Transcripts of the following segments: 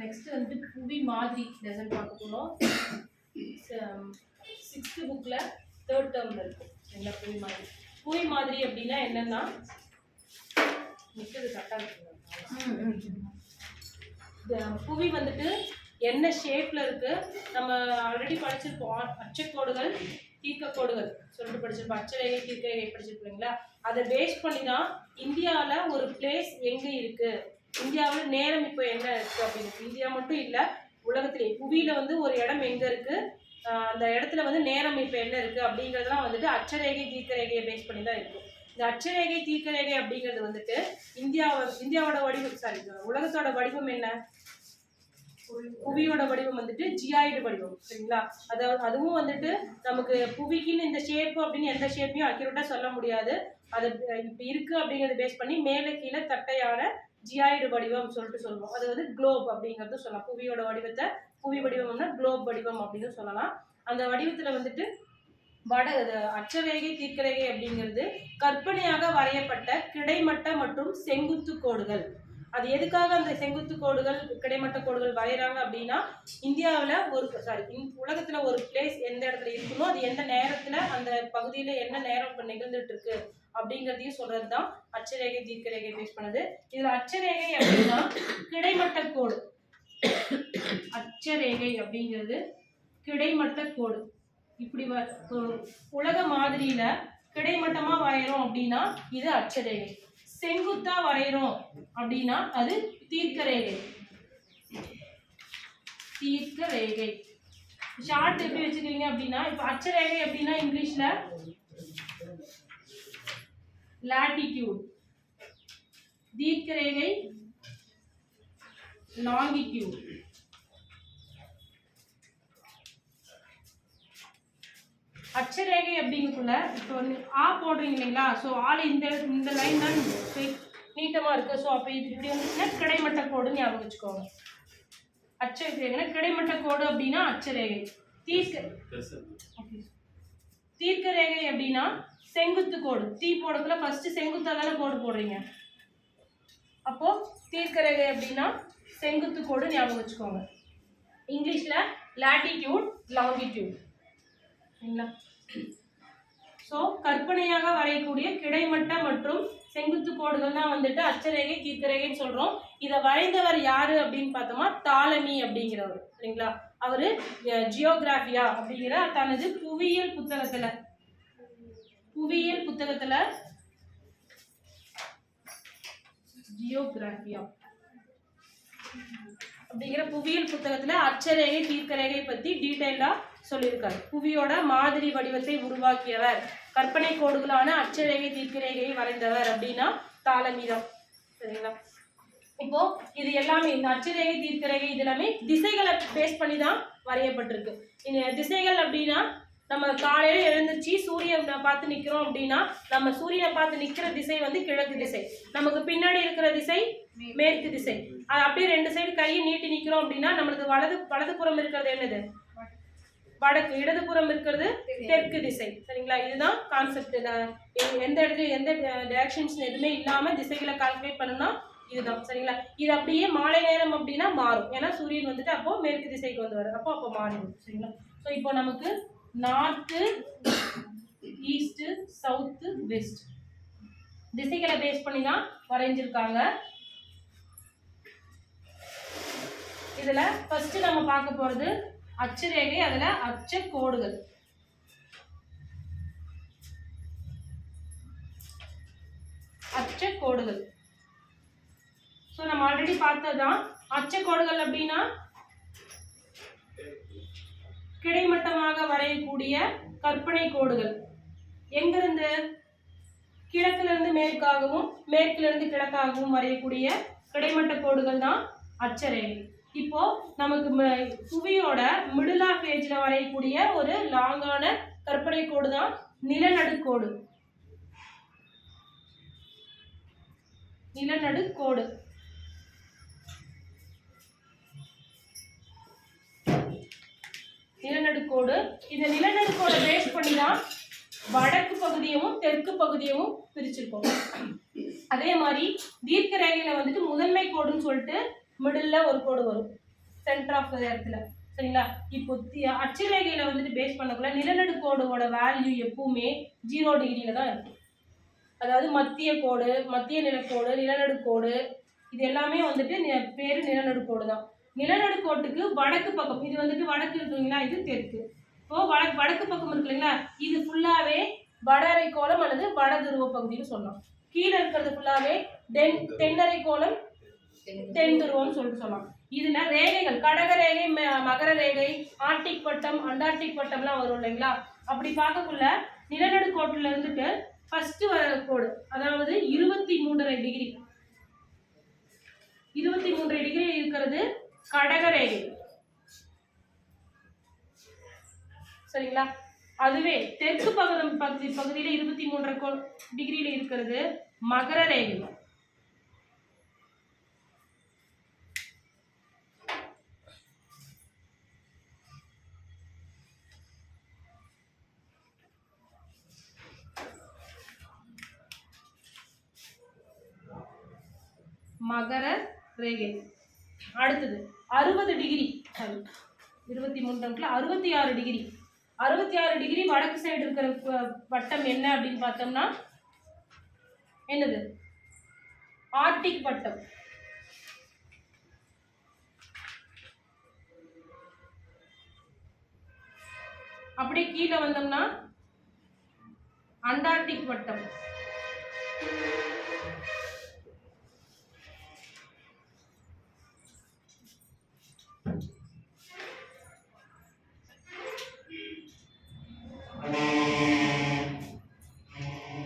Next வந்து புவி மாதிரி லெசன் பார்க்க போகிறோம். 6th புக்கில் 3rd டேர்மில் இருக்கும். என்ன புவி மாதிரி? புவி மாதிரி அப்படின்னா என்னன்னா நிற்கிறது கரெக்டாக இருக்குங்க. புவி வந்துட்டு என்ன ஷேப்பில் இருக்குது? நம்ம ஆல்ரெடி படிச்சிருப்போம். அச்சக்கோடுகள் தீர்க்கக்கோடுகள் சொல்லிட்டு படிச்சிருப்போம். அச்சரேகை தீர்க்கரேகை படிச்சிருப்பீங்களா? அதை பேஸ் பண்ணி தான் இந்தியாவில் ஒரு பிளேஸ் எங்கே இருக்குது, இந்தியாவில் நேரம் இப்போ என்ன இருக்குது அப்படின்னு. இந்தியா மட்டும் இல்லை, உலகத்திலே புவியில் வந்து ஒரு இடம் எங்கே இருக்குது, அந்த இடத்துல வந்து நேரம் இப்போ என்ன இருக்குது அப்படிங்கிறதுலாம் வந்துட்டு அச்சரேகை தீர்க்கரேகையை பேஸ் பண்ணி தான் இருக்கும். இந்த அச்சரேகை தீர்க்கரேகை அப்படிங்கிறது வந்துட்டு இந்தியாவோட வடிவம் உலகத்தோட வடிவம் என்ன? புவியோட வடிவம் வந்துட்டு ஜியாய்டு வடிவம். சரிங்களா? அதாவது அதுவும் வந்துட்டு நமக்கு புவிக்குன்னு இந்த ஷேப்பு அப்படின்னு எந்த ஷேப்பையும் அக்யூரேட்டா சொல்ல முடியாது. அது இப்போ இருக்கு அப்படிங்கிறத பேஸ் பண்ணி மேலே கீழே தட்டையான ஜியாய்டு வடிவம் சொல்லிட்டு சொல்லுவோம். அது வந்து குளோப் அப்படிங்கிறது சொல்லலாம். புவியோட வடிவத்தை புவி வடிவம்னா குளோப் வடிவம் அப்படின்னு சொல்லலாம். அந்த வடிவத்துல வந்துட்டு அச்சரேகை தீர்க்கரேகை அப்படிங்கிறது கற்பனையாக வரையப்பட்ட கிடைமட்ட மற்றும் செங்குத்து கோடுகள். அது எதுக்காக அந்த செங்குத்து கோடுகள் கிடைமட்ட கோடுகள் வரைகிறாங்க அப்படின்னா, இந்தியாவில் உலகத்துல ஒரு பிளேஸ் எந்த இடத்துல இருக்கணும், அது எந்த நேரத்துல அந்த பகுதியில என்ன நேரம் இப்போ நிகழ்ந்துட்டு இருக்கு அப்படிங்கிறதையும் சொல்றதுதான் அச்சரேகை தீர்க்கரேகை பேஸ் பண்ணது. இதுல அச்சரேகை அப்படின்னா கிடைமட்ட கோடு. அச்சரேகை அப்படிங்கிறது கிடைமட்ட கோடு. இப்படி உலக மாதிரியில கிடைமட்டமா வரைகிறோம் அப்படின்னா இது அச்சரேகை. செங்குத்தா வரைகிறோம் அப்படின்னா அது தீர்க்கரேகை. தீர்க்கரேகை ஷார்ட் எப்படி வச்சுக்கிறீங்க அப்படின்னா, இப்ப அச்சரேகை அப்படின்னா இங்கிலீஷ்ல லாட்டிடியூட், தீர்க்கரேகை லாங்கிடியூட். அச்சரேகை அப்படிங்கக்குள்ள இப்போ ஆ போடுறீங்க இல்லைங்களா? ஸோ ஆள் இந்த லைன் தான் நீட்டமாக இருக்குது. ஸோ அப்போ இது இப்படி வந்துச்சுன்னா கிடைமட்ட கோடு ஞாபகம் வச்சுக்கோங்க. அச்சரேகைனா கிடைமட்ட கோடு அப்படின்னா அச்சரேகை. தீர்க்கரேகை அப்படின்னா செங்குத்து கோடு. தீ போடுறதுல ஃபர்ஸ்ட் செங்குத்தா தானே கோடு போடுறீங்க. அப்போ தீர்க்கரேகை அப்படின்னா செங்குத்து கோடு ஞாபகம் வச்சுக்கோங்க. இங்கிலீஷ்ல லாட்டிடியூட் லாங்கிடியூட். ஸோ கற்பனையாக வரையக்கூடிய கிடைமட்ட மற்றும் செங்குத்து கோடுகள் தான் வந்துட்டு அச்சரேகை தீர்க்கரேகைன்னு சொல்றோம். இதை வரைந்தவர் யாரு அப்படின்னு பார்த்தோமா, தாலமி அப்படிங்கிறவர். சரிங்களா? அவரு ஜியோகிராஃபியா அப்படிங்கிற தனது புவியியல் புத்தகத்துல ஜியோகிராஃபியா அப்படிங்கிற புவியியல் புத்தகத்துல அச்சரேகை தீர்க்கரேகை பத்தி டீடைலா சொல்லியிருக்காரு. புவியோட மாதிரி வடிவத்தை உருவாக்கியவர், கற்பனை கோடுகளான அச்சரேகை தீர்க்கரேகையை வரைந்தவர் அப்படின்னா தாலமி தான். சரிங்களா? இப்போ இது எல்லாமே இந்த அச்சரேகை தீர்க்கரேகை இது எல்லாமே திசைகளை பேஸ் பண்ணி தான் வரையப்பட்டிருக்கு. இந்த திசைகள் அப்படின்னா நம்ம காலையில எழுந்திருச்சு சூரியனை பார்த்து நிக்கிறோம் அப்படின்னா நம்ம சூரியனை பார்த்து நிக்கிற திசை வந்து கிழக்கு திசை, நமக்கு பின்னாடி இருக்கிற திசை மேற்கு திசை. அப்படியே ரெண்டு சைடு கையை நீட்டி நிக்கிறோம் அப்படின்னா நம்மளுக்கு வலதுபுறம் இருக்கிறது என்னது? வடக்கு. இடதுபுறம் இருக்கிறது தெற்கு திசை. சரிங்களா? இதுதான் கான்செப்ட். எந்த இடத்துல எந்த டைரக்ஷன்ஸ் எதுவுமே இல்லாம திசைகளை கால்குலேட் பண்ணணும்னா இதுதான். சரிங்களா? இது அப்படியே மாலை நேரம் அப்படின்னா மாறும். ஏன்னா சூரியன் வந்துட்டு அப்போ மேற்கு திசைக்கு வந்து வரும். அப்போ மாறிடும். சரிங்களா? ஸோ இப்போ நமக்கு நார்த்து, ஈஸ்ட், சவுத்து, வெஸ்ட் திசைகளை பேஸ் பண்ணி தான் வரைஞ்சிருக்காங்க. இதுல ஃபர்ஸ்ட் நம்ம பார்க்க போறது அச்சரேகை, அதுல அச்ச கோடுகள். அச்ச கோடுகள் ஸோ நம்ம ஆல்ரெடி பார்த்ததுதான். அச்ச கோடுகள் அப்படின்னா கிடைமட்டமாக வரையக்கூடிய கற்பனை கோடுகள். எங்கிருந்து? கிழக்குல இருந்து மேற்காகவும் மேற்குல இருந்து கிழக்காகவும் வரையக்கூடிய கிடைமட்ட கோடுகள் தான் அச்சரேகை. இப்போ நமக்கு புவியோட மிடில் ஆஃப் ஏஜ்ல வரையக்கூடிய ஒரு லாங்கான கற்பனை கோடு தான் நிலநடுக்கோடு. நிலநடுக்கோடு. நிலநடுக்கோடு. இந்த நிலநடுக்கோட பேஸ் பண்ணி தான் வடக்கு பகுதியும் தெற்கு பகுதியும் பிரிச்சிருக்கோம். அதே மாதிரி தீர்க்க ரேகையில வந்துட்டு முதன்மை கோடுன்னு சொல்லிட்டு மிடில் ஒரு கோடு வரும் சென்டர் ஆஃப் இடத்துல. சரிங்களா? இப்போ அட்சரேகையில வந்துட்டு பேஸ் பண்ணக்குள்ள நிலநடுக்கோடோட வேல்யூ எப்பவுமே 0 டிகிரியில தான் இருக்கும். அதாவது மத்திய கோடு, மத்திய நிலக்கோடு, நிலநடுக்கோடு இது எல்லாமே வந்துட்டு பேரு நிலநடுக்கோடு தான். நிலநடுக்கோட்டுக்கு வடக்கு பக்கம் இது வந்துட்டு வடக்கு இருக்குங்களா, இது தெற்கு. இப்போ வடக்கு பக்கம் இருக்கு இல்லைங்களா, இது ஃபுல்லாவே வட அரைக்கோளம் அல்லது வட துருவ பகுதின்னு சொல்லலாம். கீழே இருக்கிறது ஃபுல்லாவே தென்னரை கோளம், தென் துருவம்னு சொல்லிட்டு சொல்லலாம். இதுல ரேகைகள் கடக ரேகை, மகர ரேகை, ஆர்டிக் வட்டம், அண்டார்டிக் வட்டம்லாம் வரும் இல்லைங்களா. அப்படி பார்க்கக்குள்ள நிலநடுக்கோட்டுல இருந்துட்டு ஃபர்ஸ்ட் வர கோடு அதாவது 23.5 டிகிரி 23 டிகிரி இருக்கிறது கடக ரேகை. சரிங்களா? அதுவே தெற்கு பகுதியில 23 டிகிரியில இருக்கிறது மகர ரேகை. மகர ரேகை. அடுத்தது 60 டிகிரி 23 66 டிகிரி 66 டிகிரி வடக்கு சைடு இருக்கிற வட்டம் என்ன அப்படின்னு பார்த்தோம்னா என்னது? ஆர்டிக் வட்டம். அப்படியே கீழே வந்தோம்னா அண்டார்டிக் வட்டம்.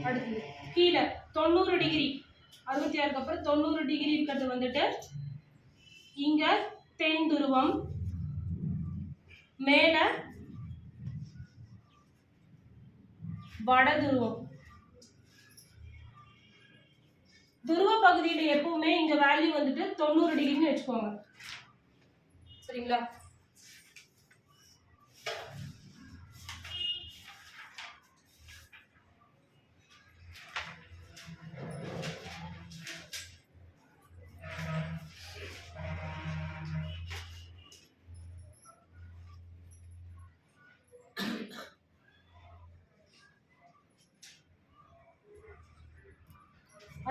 அடுத்து கீழே 90 டிகிரி 66க்கு அப்புறம் 90 டிகிரி இருக்கிறது வந்துட்டு இங்க தென் துருவம், மேல வட துருவம். துருவ பகுதியில எப்பவுமே இங்க வேல்யூ வந்துட்டு 90 டிகிரின்னு வச்சுக்கோங்க. சரிங்களா?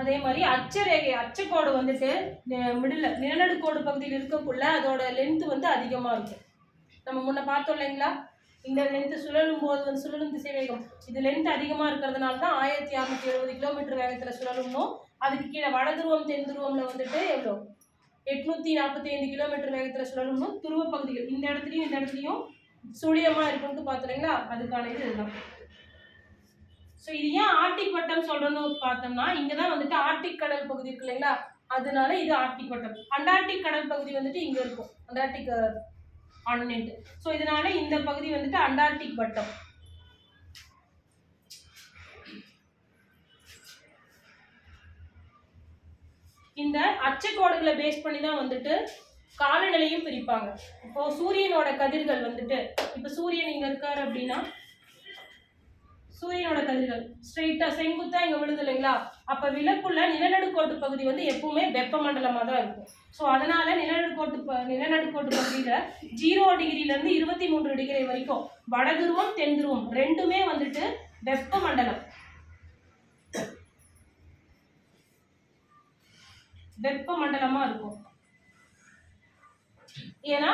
அதே மாதிரி அச்சரேகை அச்சக்கோடு வந்துட்டு மிடில் நிலநடுக்கோடு பகுதியில் இருக்கக்குள்ள அதோட லென்த் வந்து அதிகமா இருக்கும். நம்ம முன்ன பார்த்தோம் இல்லைங்களா, இந்த லென்த் சுழலும் போது வந்து சுழலும் திசைவேகம் இது லென்த் அதிகமா இருக்கிறதுனால தான் 1670 கிலோமீட்டர் வேகத்துல சுழலும்னோ. அதுக்கு கீழே வட துருவம் தென் துருவம்ல வந்துட்டு எவ்வளோ 845 கிலோமீட்டர் வேகத்துல சுழலும்னோ. துருவ பகுதிகள் இந்த இடத்துலையும் சுழியமா இருக்கும்னு பார்த்தோம்ங்களா, அதுக்கான இது இதுதான். ஸோ இது ஏன் ஆர்டிக் வட்டம் சொல்றோம்னு பார்த்தோம்னா இங்கதான் வந்துட்டு ஆர்டிக் கடல் பகுதி இருக்கு இல்லைங்களா, அதனால இது ஆர்டிக் வட்டம். அண்டார்டிக் கடல் பகுதி வந்துட்டு இங்க இருக்கும், அண்டார்டிக் கான்டினென்ட். ஸோ இதனால இந்த பகுதி வந்துட்டு அண்டார்டிக் வட்டம். இந்த அச்சக்கோடுகளை பேஸ் பண்ணி தான் வந்துட்டு காலநிலையும் பிரிப்பாங்க. இப்போ சூரியனோட கதிர்கள் வந்துட்டு இப்போ சூரியன் இங்க இருக்காரு அப்படின்னா சூரியனோட கதிர்கள் ஸ்ட்ரெயிட்டா செங்குத்தா இங்க விழுது இல்லைங்களா, அப்ப விளக்குள்ள நிலநடுக்கோட்டு பகுதி வந்து எப்பவுமே வெப்பமண்டலமா தான் இருக்கும். ஸோ அதனால நிலநடுக்கோட்டு பகுதியில 0 டிகிரில இருந்து 23 டிகிரி வரைக்கும் வட துருவம் தென் துருவம் ரெண்டுமே வந்துட்டு வெப்பமண்டலமா இருக்கும். ஏன்னா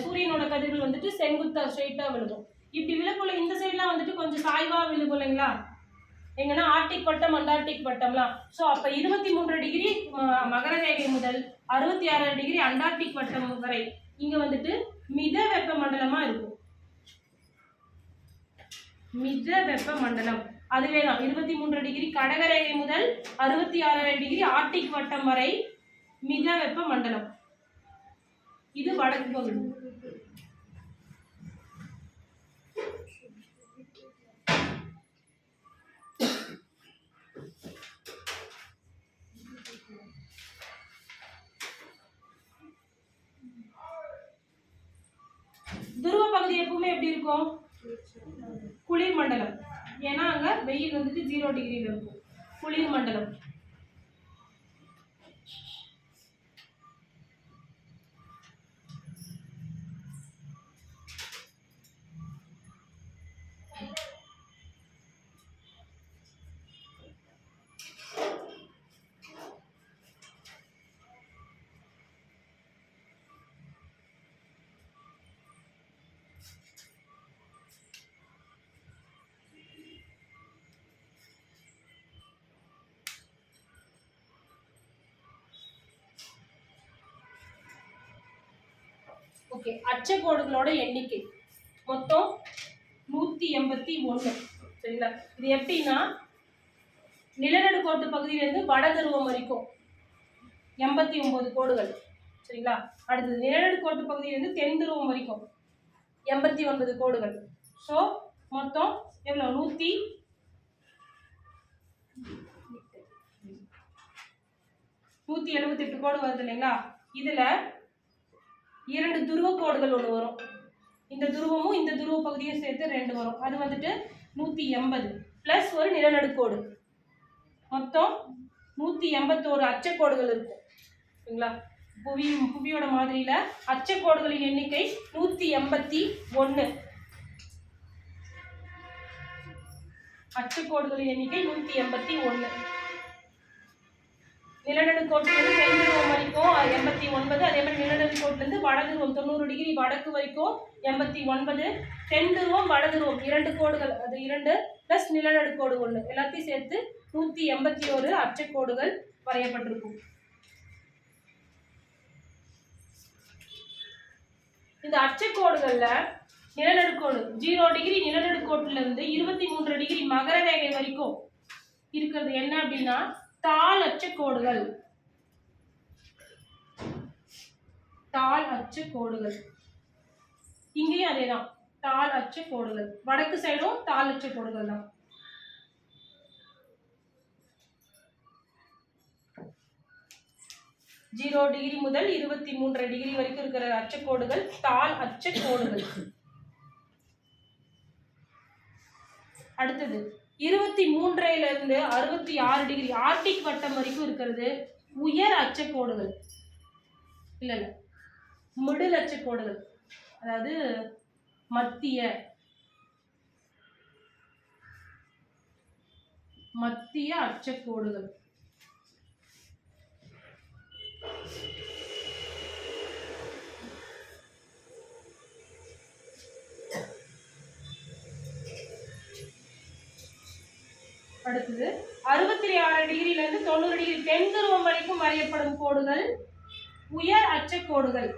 சூரியனோட கதிர்கள் வந்துட்டு செங்குத்தா ஸ்ட்ரெயிட்டா விழுகும். இப்படி விழுக்குள்ள இந்த சைட்லாம் வந்துட்டு கொஞ்சம் சாய்வா விழுகும் இல்லைங்களா, எங்கன்னா ஆர்டிக் வட்டம் அண்டார்டிக் வட்டம்லாம். ஸோ அப்போ 23 டிகிரி மகர ரேகை முதல் 66 டிகிரி அண்டார்டிக் வட்டம் வரை இங்க வந்துட்டு மித வெப்ப மண்டலமா இருக்கும். மித வெப்ப மண்டலம் அதுவே தான் 23 டிகிரி கடகரேகை முதல் 66 டிகிரி ஆர்டிக் வட்டம் வரை மித வெப்ப மண்டலம். இது வடக்கு பகுதி. எப்பவுமே எப்படி இருக்கும்? குளிர் மண்டலம். ஏன்னா அங்க வெயில் வந்துட்டு 0 டிகிரியில் இருக்கும். குளிர் மண்டலம். ஓகே, அச்சக்கோடுகளோட எண்ணிக்கை மொத்தம் 181. சரிங்களா? இது எப்படின்னா நிலநடுக்கோட்டு பகுதியிலிருந்து வட துருவம் வரைக்கும் 89 கோடுகள். சரிங்களா? அடுத்தது நிலநடுக்கோட்டு பகுதியிலிருந்து தென் துருவம் வரைக்கும் 89 கோடுகள். ஸோ மொத்தம் எவ்வளோ? 178 கோடு வருது இல்லைங்களா? இதுல 2 துருவ கோடுகள் ஒன்று வரும். இந்த துருவமும் இந்த துருவ பகுதியும் சேர்த்து 2 வரும். அது வந்துட்டு 180 பிளஸ் ஒரு நிலநடுக்கோடு. மொத்தம் 181 அச்சக்கோடுகள் இருக்கும். சரிங்களா? புவியோட மாதிரியில அச்சக்கோடுகளின் எண்ணிக்கை 181. அச்சக்கோடுகளின் எண்ணிக்கை 181. நிலநடுக்கோட்டிலிருந்து தென் துருவம் வரைக்கும் 89. அதே மாதிரி நிலநடுக்கோட்டிலிருந்து வட துருவம் 90 டிகிரி வடக்கு வரைக்கும் 89. தென் துருவம் வட துருவம் 2 கோடுகள், அது 2 பிளஸ் நிலநடுக்கோடு 1, எல்லாத்தையும் சேர்த்து 181 அச்சக்கோடுகள் வரையப்பட்டிருக்கும். இந்த அச்சக்கோடுகள்ல நிலநடுக்கோடு 0 டிகிரி நிலநடுக்கோட்டிலிருந்து 23 டிகிரி மகர ரேகை வரைக்கும் இருக்கிறது என்ன அப்படின்னா தாள் அச்சக்கோடுகள். தாள் அச்சக்கோடுகள். இங்கேயும் அதேதான், தாள் அச்சக்கோடுகள். வடக்கு சைடும் தாள் அச்சக்கோடுகள் தான். ஜீரோ டிகிரி முதல் 23 டிகிரி வரைக்கும் இருக்கிற அச்சக்கோடுகள் தாள் அச்சக்கோடுகள். அடுத்தது 23 66 டிகிரி ஆர்டிக் வட்டம் வரைக்கும் இருக்கிறது உயர் அச்சக்கோடுகள். இல்ல மிடில் அச்சக்கோடுகள், அதாவது மத்திய அச்சக்கோடுகள். அடுத்தது 66 டிகிரியிலிருந்து 90 டிகிரி தென் துருவம் வரைக்கும் வரையப்படும் கோடுகள் உயர் அச்சக்கோடுகள்.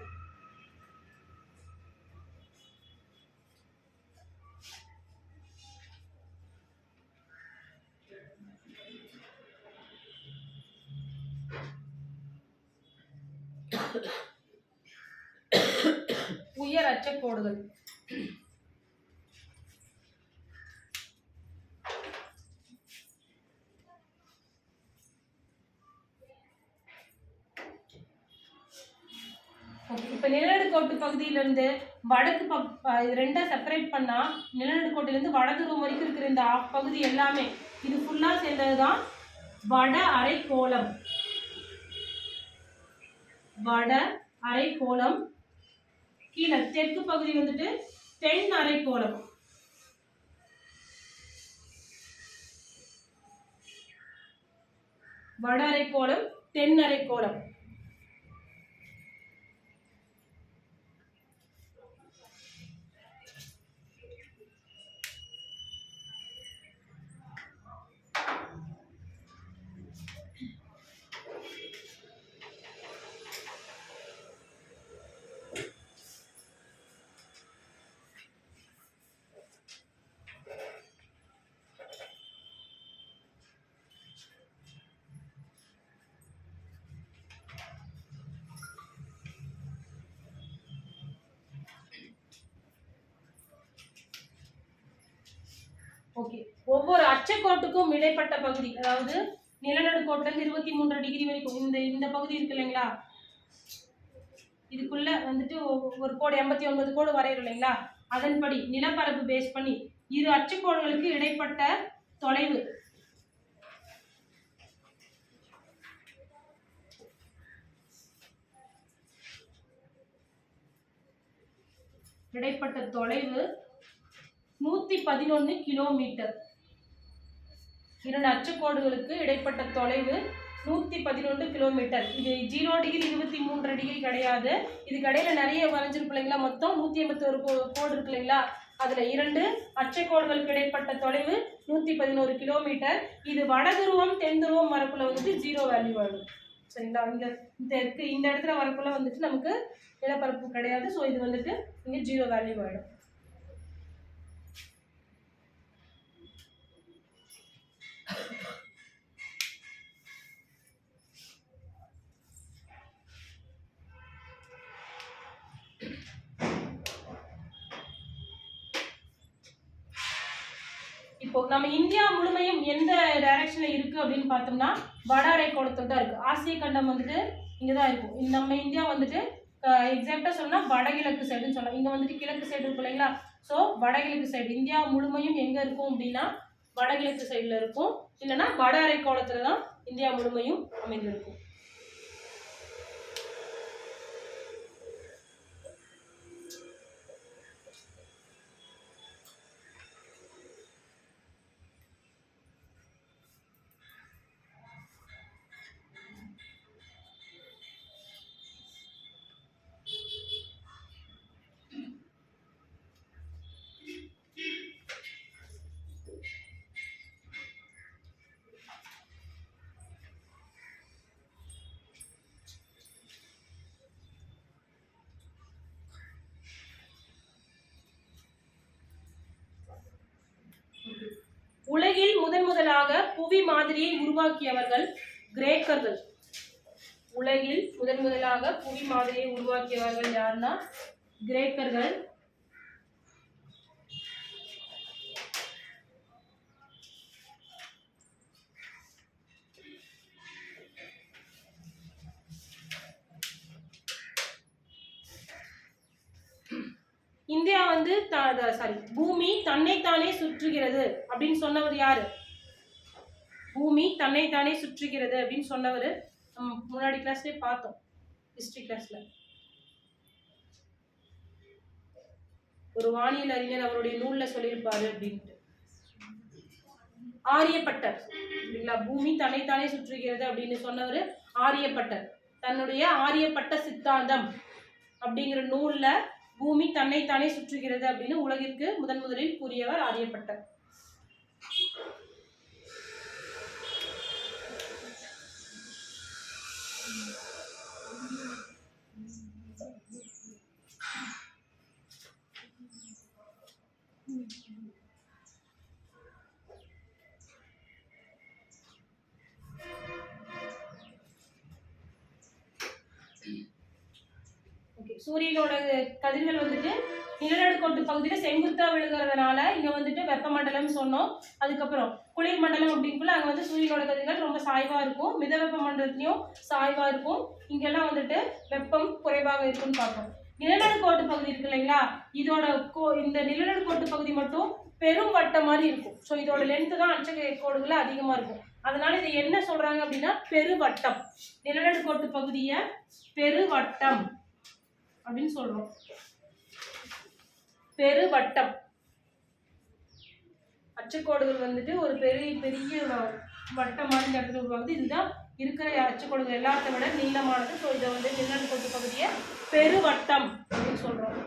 உயர் அச்சக்கோடுகள். இப்ப நிலநடுக்கோட்டு பகுதியிலிருந்து வடக்கு ரெண்டா செப்பரேட் பண்ணா நிலநடுக்கோட்டிலிருந்து வட துருவம் வரைக்கும் இருக்கிற இந்த பகுதி எல்லாமே இது ஃபுல்லா சேர்ந்ததுதான் வட அரைக்கோளம். வட அரைக்கோளம். கீழே தெற்கு பகுதி வந்துட்டு தென் அரைக்கோளம். வட அரைக்கோளம், தென் அரைக்கோளம். ஓகே, ஒவ்வொரு அச்சக்கோட்டுக்கும் இடைப்பட்ட பகுதி, அதாவது நிலநடுக்கோட்டுல இருந்து 23 டிகிரி வரைக்கும் இந்த பகுதி இருக்கு இல்லைங்களா, இதுக்குள்ள வந்துட்டு ஒரு கோடு 89 கோடு வரையும் இல்லைங்களா, அதன்படி நிலப்பரப்பு பேஸ் பண்ணி இரு அச்சுக்கோடுகளுக்கு இடைப்பட்ட தொலைவு இடைப்பட்ட தொலைவு 111 கிலோமீட்டர். இரண்டு அச்சுக்கோடுகளுக்கு இடைப்பட்ட தொலைவு 111 கிலோமீட்டர். இது 0 டிகிரி 23 டிகிரி கிடையாது. இதுக்கு இடையில நிறைய வரைஞ்சிருக்கு இல்லைங்களா, மொத்தம் 181 கோடு இருக்கு இல்லைங்களா, அதுல இரண்டு அச்சைக்கோடுகளுக்கு இடைப்பட்ட தொலைவு 111 கிலோமீட்டர். இது வடதுருவம் தென் துருவம் வரக்குள்ள வந்துட்டு 0 வேல்யூ ஆகும். சரிங்களா, இந்த இடத்துல வரக்குள்ள வந்துட்டு நமக்கு நிலப்பரப்பு கிடையாது. ஸோ இது வந்துட்டு இங்க 0 வேல்யூ ஆயிடும். இப்போ நம்ம இந்தியா முழுமையும் எந்த டைரக்ஷன்ல இருக்கு அப்படின்னு பார்த்தோம்னா வட அரைக்கோளத்துல தான் இருக்கு. ஆசிய கண்டம் வந்துட்டு இங்கதான் இருக்கும். நம்ம இந்தியா வந்துட்டு எக்ஸாக்டா சொன்னா வடகிழக்கு சைடுன்னு சொல்லலாம். இங்க வந்துட்டு கிழக்கு சைடு இருக்கும் இல்லைங்களா, ஸோ வடகிழக்கு சைடு இந்தியா முழுமையும் எங்க இருக்கும் அப்படின்னா வடகிழக்கு சைடுல இருக்கும். இல்லைன்னா வட அரைக்கோளத்துல தான் இந்தியா முழுமையும் அமைந்திருக்கும். உலகில் முதலாக புவி மாதிரியை உருவாக்கியவர்கள் கிரேக்கர்கள். உலகில் முதலாக புவி மாதிரியை உருவாக்கியவர்கள் யாருன்னா கிரேக்கர்கள். இந்தியா வந்து பூமி தன்னைத்தானே சுற்றுகிறது அப்படின்னு சொன்னவர் யாரு? பூமி தன்னைத்தானே சுற்றுகிறது அப்படின்னு சொன்னவர் முன்னாடி கிளாஸ்லயே பார்த்தோம், ஹிஸ்டரி கிளாஸ்ல. ஒரு வானியல் அறிஞர் அவருடைய நூல்ல சொல்லியிருப்பாரு அப்படின்ட்டு. ஆரியப்பட்டர் இல்லைங்களா, பூமி தன்னைத்தானே சுற்றுகிறது அப்படின்னு சொன்னவர் ஆரியப்பட்டர். தன்னுடைய ஆரியப்பட்ட சித்தாந்தம் அப்படிங்கிற நூல்ல பூமி தன்னைத்தானே சுற்றுகிறது அப்படின்னு உலகிற்கு முதலில் கூறியவர் ஆரியப்பட்டர். சூரியனோட கதிர்கள் வந்துட்டு நிலநடுக்கோட்டு பகுதியில செங்குத்தா விழுகிறதுனால இங்க வந்துட்டு வெப்பமண்டலம் சொன்னோம். அதுக்கப்புறம் குளிர் மண்டலம் அப்படிங்குள்ள அங்க வந்து சூரியனோட கதிர்கள் ரொம்ப சாய்வா இருக்கும். மித வெப்ப மண்டலத்திலையும் சாய்வா இருக்கும். இங்கெல்லாம் வந்துட்டு வெப்பம் குறைவாக இருக்கும்னு பார்ப்போம். நிலநடுக்கோட்டு பகுதி இருக்கு இல்லைங்களா, இதோட இந்த நிலநடுக்கோட்டு பகுதி மட்டும் பெரும் வட்டம் மாதிரி இருக்கும். ஸோ இதோட லென்த்து தான் அச்சை கோடுகள் அதிகமா இருக்கும். அதனால இதை என்ன சொல்றாங்க அப்படின்னா பெருவட்டம். நிலநடுக்கோட்டு பகுதியை பெருவட்டம் அப்படின்னு சொல்றோம். பெருவட்டம். அச்சுக்கோடுகள் வந்துட்டு ஒரு பெரிய வட்டம் மாதிரி இடத்துல உருவாகுது. இதுதான் இருக்கிற அச்சுக்கோடுகள் எல்லாத்த விட நீளமானது. ஸோ இதை வந்து நிலநடுக்கோட்டு பகுதியை பெருவட்டம் அப்படின்னு சொல்றோம்.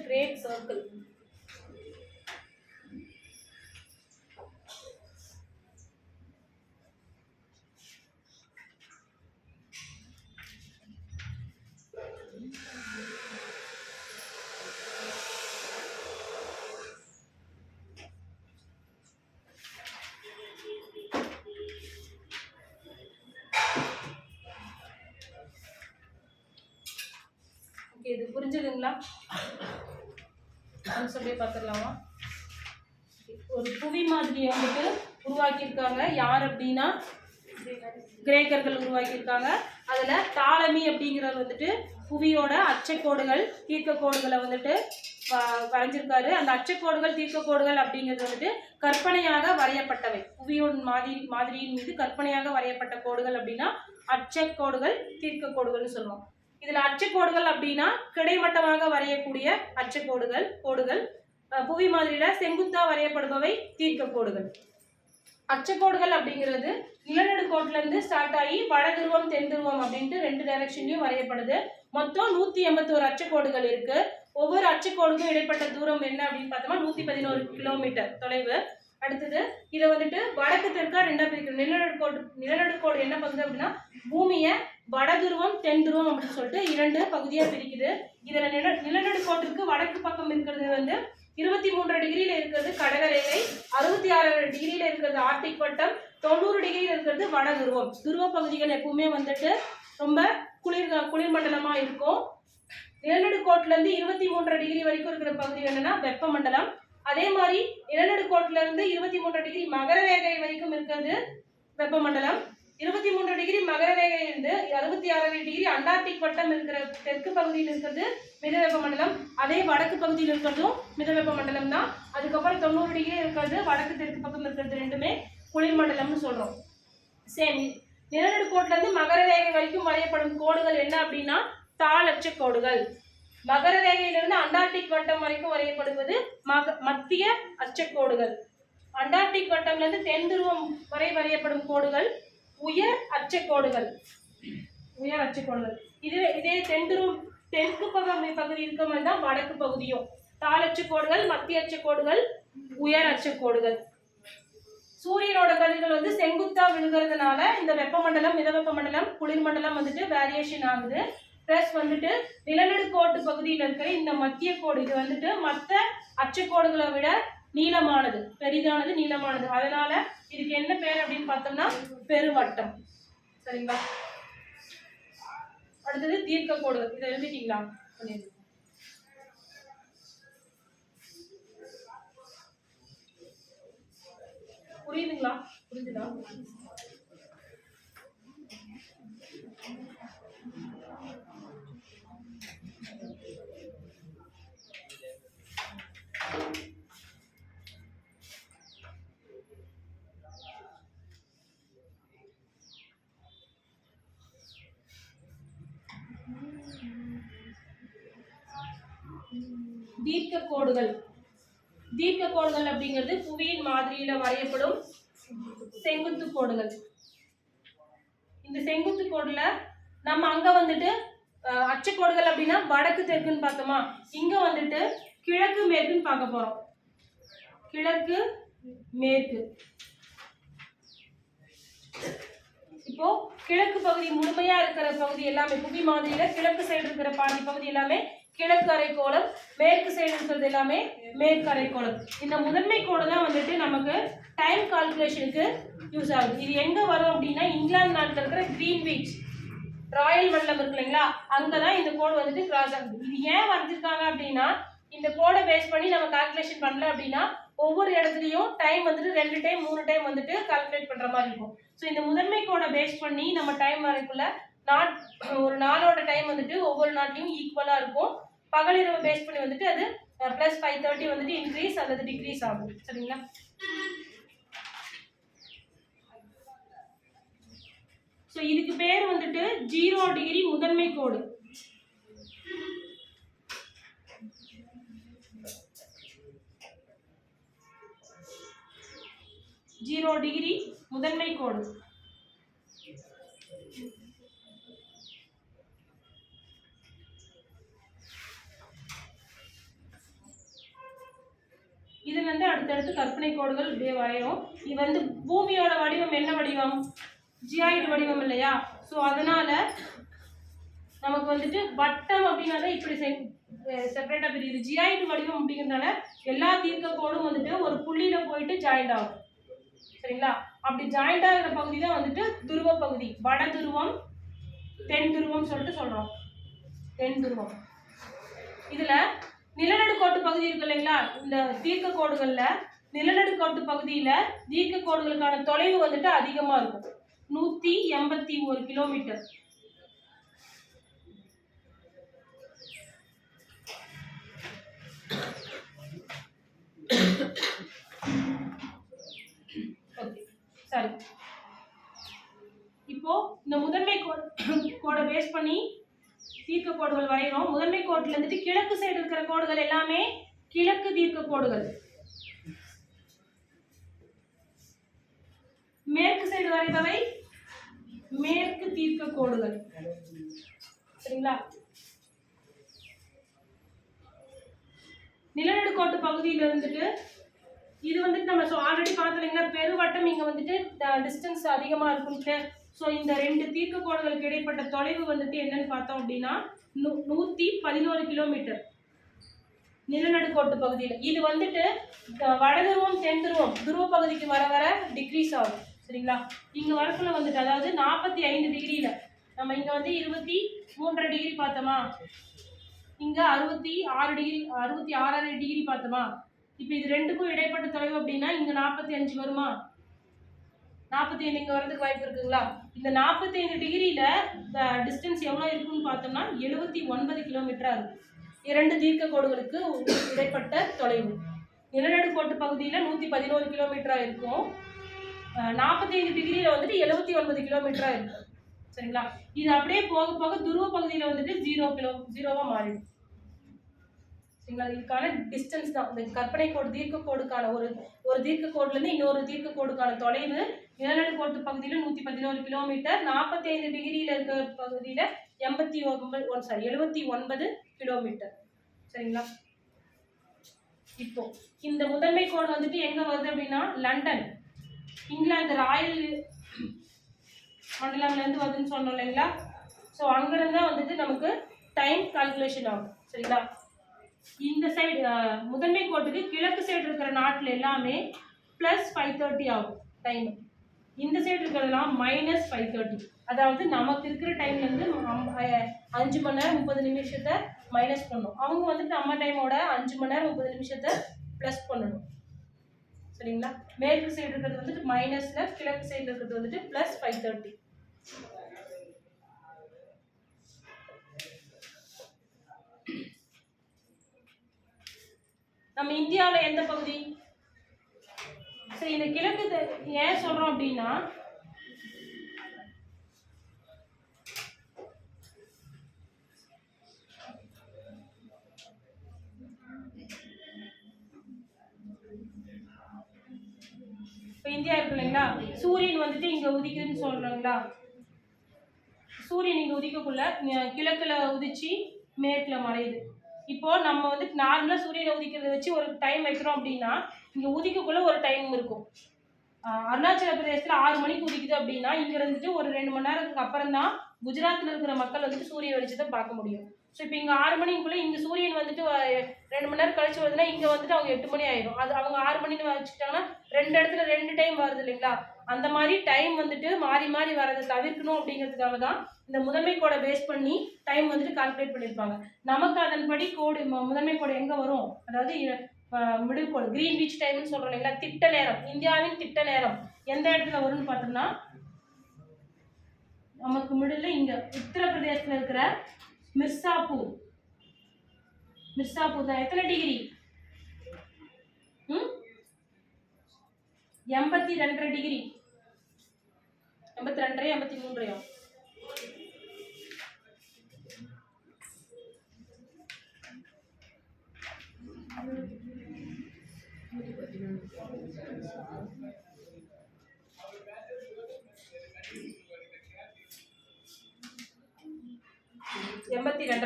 Great circle. ஓகே, இது புரிஞ்சுதுங்களா? சொல்லியே பார்த்துடலாமா? ஒரு புவி மாதிரியை வந்துட்டு உருவாக்கியிருக்காங்க. யார் அப்படின்னா கிரேக்கர்கள் உருவாக்கியிருக்காங்க. அதில் டாலமி அப்படிங்கிறது வந்துட்டு புவியோட அச்சக்கோடுகள் தீர்க்கக்கோடுகளை வந்துட்டு வரைஞ்சிருக்காரு. அந்த அச்சக்கோடுகள் தீர்க்கக்கோடுகள் அப்படிங்கிறது வந்துட்டு கற்பனையாக வரையப்பட்டவை. புவியோட மாதிரியின் மீது கற்பனையாக வரையப்பட்ட கோடுகள் அப்படின்னா அச்சக்கோடுகள் தீர்க்கக்கோடுகள்னு சொல்லுவோம். இதில் அச்சக்கோடுகள் அப்படின்னா கிடைமட்டமாக வரையக்கூடிய கோடுகள். புவி மாதிரியில செங்குத்தா வரையப்படுபவை தீர்க்கக்கோடுகள். அச்சக்கோடுகள் அப்படிங்கிறது நிலநடுக்கோட்டுல இருந்து ஸ்டார்ட் ஆகி வடதுருவம் தென் துருவம் அப்படின்ட்டு 2 டைரக்ஷன்லயும் வரையப்படுது. மொத்தம் 181 அச்சக்கோடுகள் இருக்கு. ஒவ்வொரு அச்சக்கோடுக்கும் இடைப்பட்ட தூரம் என்ன அப்படின்னு பார்த்தோம்னா 111 கிலோமீட்டர் தொலைவு. அடுத்தது இதை வந்துட்டு வடக்கு தெற்கா 2ஆ பிரிக்கிறோம். நிலநடுக்கோடு என்ன பண்ணுது அப்படின்னா பூமியை வடதுருவம் தென் துருவம் அப்படின்னு சொல்லிட்டு 2 பகுதியா பிரிக்குது. இதுல நிலநடுக்கோட்டிற்கு வடக்கு பக்கம் இருக்கிறது வந்து 23 டிகிரியில இருக்கிறது கடகரேகை, 66 டிகிரியில இருக்கிறது ஆர்டிக் வட்டம், 90 டிகிரியில இருக்கிறது வட துருவம். துருவ பகுதிகள் எப்பவுமே வந்துட்டு ரொம்ப குளிர்மண்டலமா இருக்கும். நிலநடுக்கோட்டுல இருந்து 23 டிகிரி வரைக்கும் இருக்கிற பகுதி என்னன்னா வெப்பமண்டலம். அதே மாதிரி நிலநடுக்கோட்டுல இருந்து 23 டிகிரி மகர ரேகை வரைக்கும் இருக்கிறது வெப்பமண்டலம். 23 டிகிரி மகர ரேகையிலிருந்து 66 டிகிரி அண்டார்டிக் வட்டம் இருக்கிற தெற்கு பகுதியில் இருக்கிறது மிதவெப்ப மண்டலம். அதே வடக்கு பகுதியில் இருக்கிறதும் மிதவெப்ப மண்டலம் தான். அதுக்கப்புறம் 90 டிகிரி இருக்கிறது வடக்கு தெற்கு பக்கம் இருக்கிறது ரெண்டுமே குளிர்மண்டலம்னு சொல்றோம். சேம் நிலநடுக்கோட்டுல இருந்து மகர ரேகை வரைக்கும் வரையப்படும் கோடுகள் என்ன அப்படின்னா தாளச்ச கோடுகள். மகர ரேகையிலிருந்து அண்டார்டிக் வட்டம் வரைக்கும் வரையப்படுவது மத்திய அச்சக்கோடுகள். அண்டார்டிக் வட்டம்ல இருந்து தென் துருவம் வரை வரையப்படும் கோடுகள் உயர் அச்சக்கோடுகள். இதே தெற்கு பகுதி இருக்க மாதிரி தான் வடக்கு பகுதியும். தாளச்சக்கோடுகள், மத்திய அச்சக்கோடுகள், உயர் அச்சக்கோடுகள். சூரியனோட கதிர்கள் வந்து செங்குத்தா விழுகிறதுனால இந்த வெப்பமண்டலம் மிதவெப்ப மண்டலம் குளிர்மண்டலம் வந்துட்டு வேரியேஷன் ஆகுது. பிளஸ் வந்துட்டு நிலநடுக்கோட்டு பகுதியில் இருக்கிற இந்த மத்திய கோடு இது வந்துட்டு மற்ற அச்சக்கோடுகளை விட நீளமானது, பெரிதானது, நீளமானது. அதனால இதுக்கு என்ன பேர் அப்படின்னு பார்த்தோம்னா பெருவட்டம். சரிங்களா? அடுத்தது தீர்க்க கோடுகள். இதை எழுதிட்டீங்களா? புரியுதுங்களா? புரிஞ்சுதா? தீர்க்க கோடுகள் அப்படிங்கிறது புவியின் மாதிரியில வரையப்படும் செங்குத்து கோடுகள். இந்த செங்குத்து கோடுல நம்ம அங்க வந்துட்டு அச்சக்கோடுகள் அப்படின்னா வடக்கு தெற்குன்னு பார்த்தோமா, இங்க வந்துட்டு கிழக்கு மேற்குன்னு பார்க்க போறோம். கிழக்கு மேற்கு. இப்போ கிழக்கு பகுதி முழுமையா இருக்கிற பகுதி எல்லாமே புவி மாதிரியில கிழக்கு சைடு இருக்கிற பாதி பகுதி எல்லாமே கிழக்கு அரைக்கோளம், மேற்கு சைடு இருக்கிறது எல்லாமே மேற்கு அரைக்கோளம். இந்த முதன்மை கோடு தான் வந்துட்டு நமக்கு டைம் கால்குலேஷனுக்கு யூஸ் ஆகுது. இது எங்க வரும் அப்படின்னா இங்கிலாந்து நாட்டில் இருக்கிற கிரீன்விச் ராயல் மண்டலம் இருக்கு இல்லைங்களா, அங்கதான் இந்த கோடு வந்துட்டு கிராஸ் ஆகுது. இது ஏன் வரைஞ்சிருக்காங்க அப்படின்னா இந்த கோடை பேஸ் பண்ணி நம்ம கால்குலேஷன் பண்ணல அப்படின்னா ஒவ்வொரு இடத்துலையும் டைம் வந்துட்டு 2 டைம் 3 டைம் வந்துட்டு கால்குலேட் பண்ற மாதிரி இருக்கும். ஸோ இந்த முதன்மை கோடை பேஸ் பண்ணி நம்ம டைம் வரைக்குள்ள ஒரு நாளோட டைம் வந்துட்டு ஒவ்வொரு நாட்டிலையும் ஈக்குவலா இருக்கும். பகலிரவு பேஸ் பண்ணி வந்துட்டு அது +5:30 வந்துட்டு இன்க்ரீஸ் அல்லது டிக்ரீஸ் ஆகும். சரிங்களா? ஸோ இதுக்கு பேர் வந்துட்டு 0 டிகிரி முதன்மை கோடு. முதன்மை கோடு. இது வந்து அடுத்தடுத்து கற்பனை கோடுகள் இப்படியே வரையும். இது வந்து பூமியோட வடிவம் என்ன வடிவம்? ஜியாய்டு வடிவம் இல்லையா? ஸோ அதனால நமக்கு வந்துட்டு வட்டம் அப்படின்னால இப்படி செப்பரேட்டா பிரியுது. ஜியாய்டு வடிவம் அப்படிங்கிறதுனால எல்லா தீர்க்க கோடும் வந்துட்டு ஒரு புள்ளியில போயிட்டு ஜாயிண்ட் ஆகும். சரிங்களா? அப்படி ஜாயிண்ட் ஆகிற பகுதி தான் வந்துட்டு துருவ பகுதி. வட துருவம் தென் துருவம் சொல்லிட்டு சொல்றோம். தென் துருவம். இதுல நிலநடுக்கோட்டு பகுதி இருக்கு இல்லைங்களா, இந்த தீர்க்க கோடுகள்ல நிலநடுக்கோட்டு பகுதியில தீர்க்க கோடுகளுக்கான தொலைவு வந்துட்டு அதிகமா இருக்கும். 181 கிலோமீட்டர். சரி, இப்போ இந்த முதன்மை கோடை பேஸ் பண்ணி தீர்க்க கோடுகள் வரைகிறோம். முதன்மை கோட்டுல இருந்துட்டு கிழக்கு சைடு இருக்கிற கோடுகள் எல்லாமே கிழக்கு தீர்க்க கோடுகள், மேற்கு சைடு வரைபவை மேற்கு தீர்க்க கோடுகள். சரிங்களா? நிலநடுக்கோட்டு பகுதியில இருந்துட்டு இது வந்துட்டு நம்ம ஆல்ரெடி பார்த்தீங்கன்னா பெருவட்டம் இங்க வந்துட்டு டிஸ்டன்ஸ் அதிகமா இருக்கும்ட்டு. ஸோ இந்த ரெண்டு தீர்க்க கோடுகளுக்கு இடைப்பட்ட தொலைவு வந்துட்டு என்னன்னு பார்த்தோம் அப்படின்னா 111 கிலோமீட்டர் நிலநடுக்கோட்டு பகுதியில். இது வந்துட்டு வடதுருவம் தென் துருவ பகுதிக்கு வர வர டிக்ரீஸ் ஆகும். சரிங்களா? இங்க வரக்குள்ள வந்துட்டு அதாவது 45 டிகிரியில நம்ம இங்க வந்து 23 டிகிரி பார்த்தோமா, இங்க 66 டிகிரி பார்த்தோமா. இப்போ இது ரெண்டுக்கும் இடைப்பட்ட தொலைவு அப்படின்னா இங்க 45 வருமா, 45 இங்க வரதுக்கு வாய்ப்பு இருக்குங்களா? இந்த 45 டிகிரியில டிஸ்டன்ஸ் எவ்வளவு இருக்குன்னு பார்த்தோம்னா 79 கிலோமீட்டரா இருக்கும். இரண்டு தீர்க்க கோடுகளுக்கு இடைப்பட்ட தொலைவு நிலநடுக்கோட்டு பகுதியில 111 கிலோமீட்டரா இருக்கும். 45 டிகிரியில வந்துட்டு 79 கிலோமீட்டரா இருக்கும். சரிங்களா? இது அப்படியே போக போக துருவ பகுதியில வந்துட்டு 0 மாறிடும். இதுக்கான டிஸ்டன்ஸ் தான் இந்த கற்பனை கோடு தீர்க்க கோடுக்கான ஒரு தீர்க்க கோடுல இருந்து இன்னொரு தீர்க்க கோடுக்கான தொலைவு நிலநடுக்கோட்டு பகுதியில 111 கிலோமீட்டர், 45 டிகிரியில இருக்கிற பகுதியில 79 கிலோமீட்டர். சரிங்களா? இப்போ இந்த முதன்மை கோடு வந்துட்டு எங்க வருது அப்படின்னா லண்டன், இங்கிலாந்து ராயல் மண்டலம்ல இருந்து வருதுன்னு சொன்னோம் இல்லைங்களா? ஸோ அங்கிருந்தா வந்துட்டு நமக்கு டைம் கால்குலேஷன் ஆகும். சரிங்களா? இந்த சைடு முதன்மை கோட்டுக்கு கிழக்கு சைடு இருக்கிற நாட்டில் எல்லாமே +5:30 ஆகும் டைம். இந்த சைடு இருக்கிறதுலாம் -5:30. அதாவது நமக்கு இருக்கிற டைம்ல இருந்து 5 மணி நேரம் 30 நிமிஷத்தை மைனஸ் பண்ணும். அவங்க வந்துட்டு நம்ம டைமோட 5 மணி நேரம் 30 நிமிஷத்தை ப்ளஸ் பண்ணணும். சரிங்களா? மேற்கு சைடு இருக்கிறது வந்துட்டு மைனஸ்ல, கிழக்கு சைடு இருக்கிறது வந்துட்டு +5:30. நம்ம இந்தியாவில் எந்த பகுதி? சரி, இந்த கிழக்கு ஏன் சொல்றோம் அப்படின்னா இப்போ இந்தியா இருக்கு இல்லைங்களா, சூரியன் வந்துட்டு இங்க உதிக்குதுன்னு சொல்றாங்களா. சூரியன் இங்க உதிக்கக்குள்ள கிழக்குல உதிச்சு மேற்குல மறையுது. இப்போ நம்ம வந்து நார்மலா சூரியனை உதிக்கிறத வச்சு ஒரு டைம் வைக்கிறோம் அப்படின்னா இங்க உதிக்கக்குள்ள ஒரு டைம் இருக்கும். அருணாச்சல பிரதேசத்துல 6 மணிக்கு உதிக்குது அப்படின்னா இங்க இருந்துட்டு ஒரு 2 மணி நேரத்துக்கு அப்புறம் தான் குஜராத்ல இருக்கிற மக்கள் வந்துட்டு சூரிய வெளிச்சத்தை பார்க்க முடியும். ஸோ இப்போ இங்க 6 மணிக்குள்ள இங்க சூரியன் வந்துட்டு 2 மணி நேரம் கழிச்சு வருதுன்னா இங்க வந்துட்டு அவங்க 8 மணி ஆயிடும். அது அவங்க 6 மணின்னு வச்சுக்கிட்டாங்கன்னா 2 இடத்துல 2 டைம் வருது இல்லைங்களா. அந்த மாதிரி டைம் வந்துட்டு மாறி மாறி வரதை தவிர்க்கணும் அப்படிங்கிறதுக்காக தான் இந்த முதன்மை கோடை பேஸ் பண்ணி டைம் வந்துட்டு கால்குலேட் பண்ணியிருப்பாங்க. நமக்கு அதன்படி கோடு முதன்மை கோடு எங்க வரும், அதாவது மிடில் கோடு கிரீன்விச் டைம்னு சொல்றோம் இல்லைங்களா, திட்ட நேரம், இந்தியாவின் திட்ட நேரம் எந்த இடத்துல வரும்னு பார்த்தோம்னா நமக்கு மிடில் இங்க உத்தரப்பிரதேசத்துல இருக்கிற மிர்சாப்பூர் தான். எத்தனை டிகிரி? 82 டிகிரி. 82 83.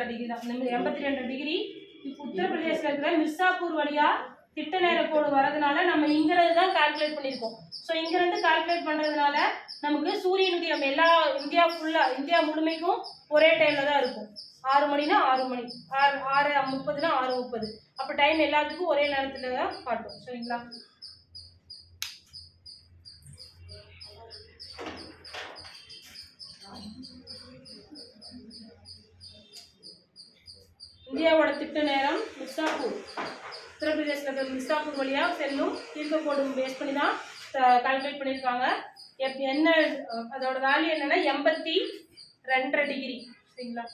டிகிரி தான். 82 டிகிரி உத்தரப்பிரதேசத்துல இருக்கிற மிர்சாப்பூர் வழியா திட்ட நேர கோடு வரதுனால நம்ம இங்கிருந்து தான் கால்குலேட் பண்ணியிருக்கோம். ஸோ இங்கிருந்து கால்குலேட் பண்றதுனால நமக்கு சூரியன் உதயம் இந்தியா முழுமைக்கும் ஒரே டைம்ல தான் இருக்கும். 6 மணினா 6 மணி, 6:30னா 6:30. அப்போ டைம் எல்லாத்துக்கும் ஒரே நேரத்துல தான் காட்டும். சரிங்களா? இந்தியாவோட திட்ட நேரம் மிர்சாப்பூர், உத்தரப்பிரதேசில் இருக்கிற மிர்சாப்பூர் வழியாக செல்லும் தீர்க்க கோடு பேஸ் பண்ணி தான் கால்குலேட் பண்ணியிருக்காங்க. என்ன அதோட வேல்யூ என்னன்னா 82.5 டிகிரி. சரிங்களா?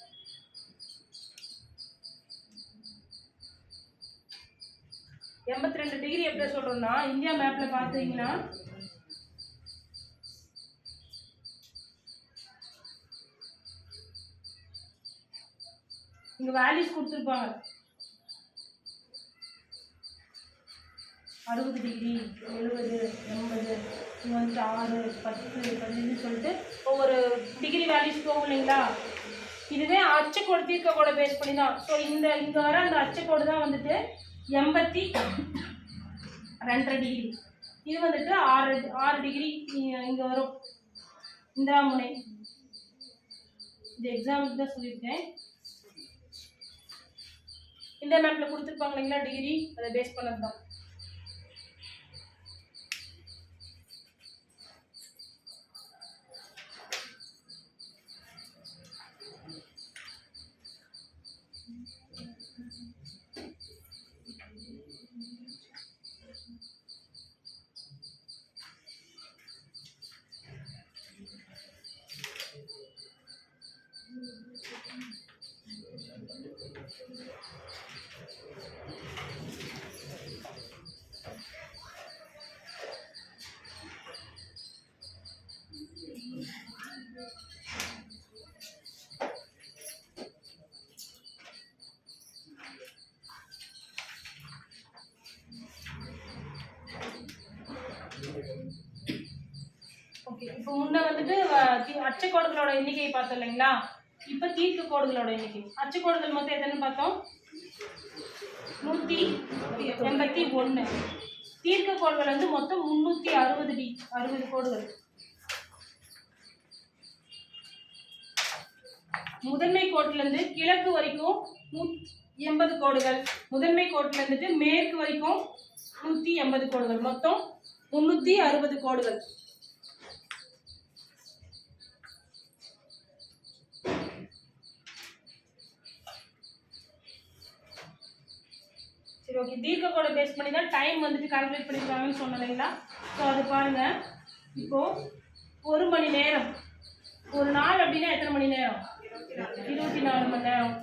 82 டிகிரி எப்படி சொல்றோம்னா, இந்தியா மேப்ல பாத்தீங்கன்னா இங்க வேல்யூஸ் கொடுத்துருப்பாங்க. 60 டிகிரி, 70, 80, இங்க வந்துட்டு 6, 10, 15 சொல்லிட்டு ஒவ்வொரு டிகிரி வேல்யூஸ் போகும் இல்லைங்களா? இதுவே அச்சக்கோடு தீர்க்க கோடை பேஸ் பண்ணி தான். ஸோ இங்க வர அந்த அச்சக்கோடு தான் வந்துட்டு 82.5 டிகிரி. இது வந்துட்டு 6 டிகிரி இங்க வரும். இந்திரா முனை இந்த எக்ஸாம்பிள் தான் சொல்லியிருக்கேன். இந்த மேப்ல கொடுத்துருப்பாங்க இல்லைங்களா டிகிரி, அதை பேஸ் பண்ணது தான். ஓகே, இப்போ முன்ன வந்துட்டு அச்சக்கோடுகளோட எண்ணிக்கையை பார்த்தோம் இல்லைங்களா? இப்போ தீர்க்க கோடுகளோட எண்ணிக்கை. அச்சக்கோடுகள் மொத்தம் எத்தனை பார்த்தோம்? 181. தீர்க்க கோடுகள் வந்து மொத்தம் 360 கோடுகள். முதன்மை கோட்டில இருந்து கிழக்கு வரைக்கும் 180 கோடுகள், முதன்மை கோட்டில இருந்துட்டு மேற்கு வரைக்கும் 180 கோடுகள், மொத்தம் 360 கோடுகள். சரி, ஓகே. தீர்க்க கோடை பேஸ் பண்ணி தான் டைம் வந்துட்டு கால்குலேட் பண்ணிருக்காங்கன்னு சொன்னீங்களா? ஸோ அது பாருங்க. இப்போ 1 மணி நேரம், ஒரு நாள் அப்படின்னா எத்தனை மணி நேரம்? 24 மணி நேரம்.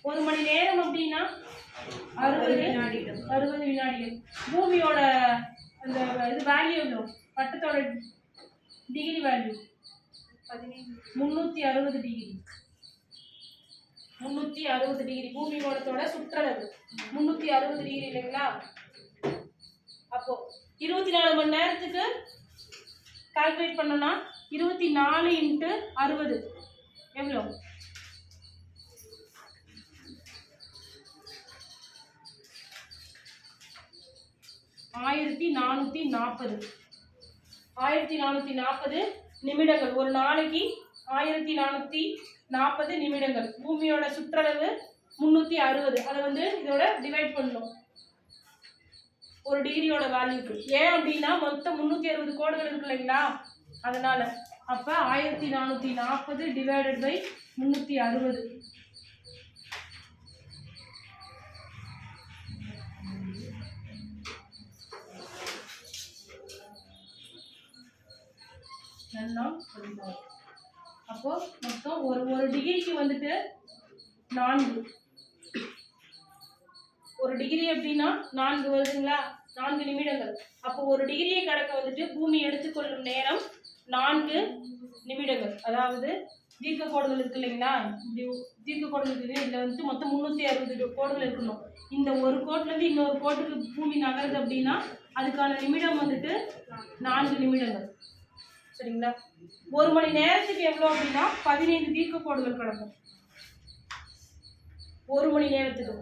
1 மணி நேரம் அப்படின்னா 60 வினாடிகள். பூமியோட அந்த இது வேல்யூ எவ்வளோ? வட்டத்தோட டிகிரி வேல்யூ 360 டிகிரி. 360 டிகிரி பூமி கோணத்தோட சுற்றளவு 360 டிகிரி இல்லைங்களா? அப்போ 24 மணி நேரத்துக்கு கால்குலேட் பண்ணோம்னா 24 × 60 எவ்வளோ? 1440. 1440 நிமிடங்கள். ஒரு நாளைக்கு 1440 நிமிடங்கள். பூமியோட சுற்றளவு 360. அதை வந்து இதோட டிவைட் பண்ணணும் ஒரு டிகிரியோட வேல்யூக்கு. ஏன் அப்படின்னா மொத்தம் 360 கோடுகள் இருக்கு இல்லைங்களா? அதனால அப்ப 1440 டிவைடட் பை 360. அப்போ மொத்தம் ஒரு டிகிரிக்கு வந்துட்டு 4. ஒரு டிகிரி அப்படின்னா 4 வருதுங்களா? 4 நிமிடங்கள். அப்போ ஒரு டிகிரியை கடக்க வந்துட்டு பூமி எடுத்துக்கொள்ளும் நேரம் 4 நிமிடங்கள். அதாவது தீர்க்க கோடுகள் இருக்கு இல்லைங்களா? இப்படி தீர்க்க கோடுகள் இருக்குது. இதுல வந்துட்டு மொத்தம் 360 கோடுகள் இருக்கணும். இந்த ஒரு கோட்டுல இருந்து இன்னொரு கோட்டுக்கு பூமி நகருது அப்படின்னா அதுக்கான நிமிடம் வந்துட்டு 4 நிமிடங்கள். சரிங்களா? ஒரு மணி நேரத்துக்கு எவ்வளோ அப்படின்னா 15 தீர்க்க கோடுகள் கிடக்கும் ஒரு மணி நேரத்துக்கு.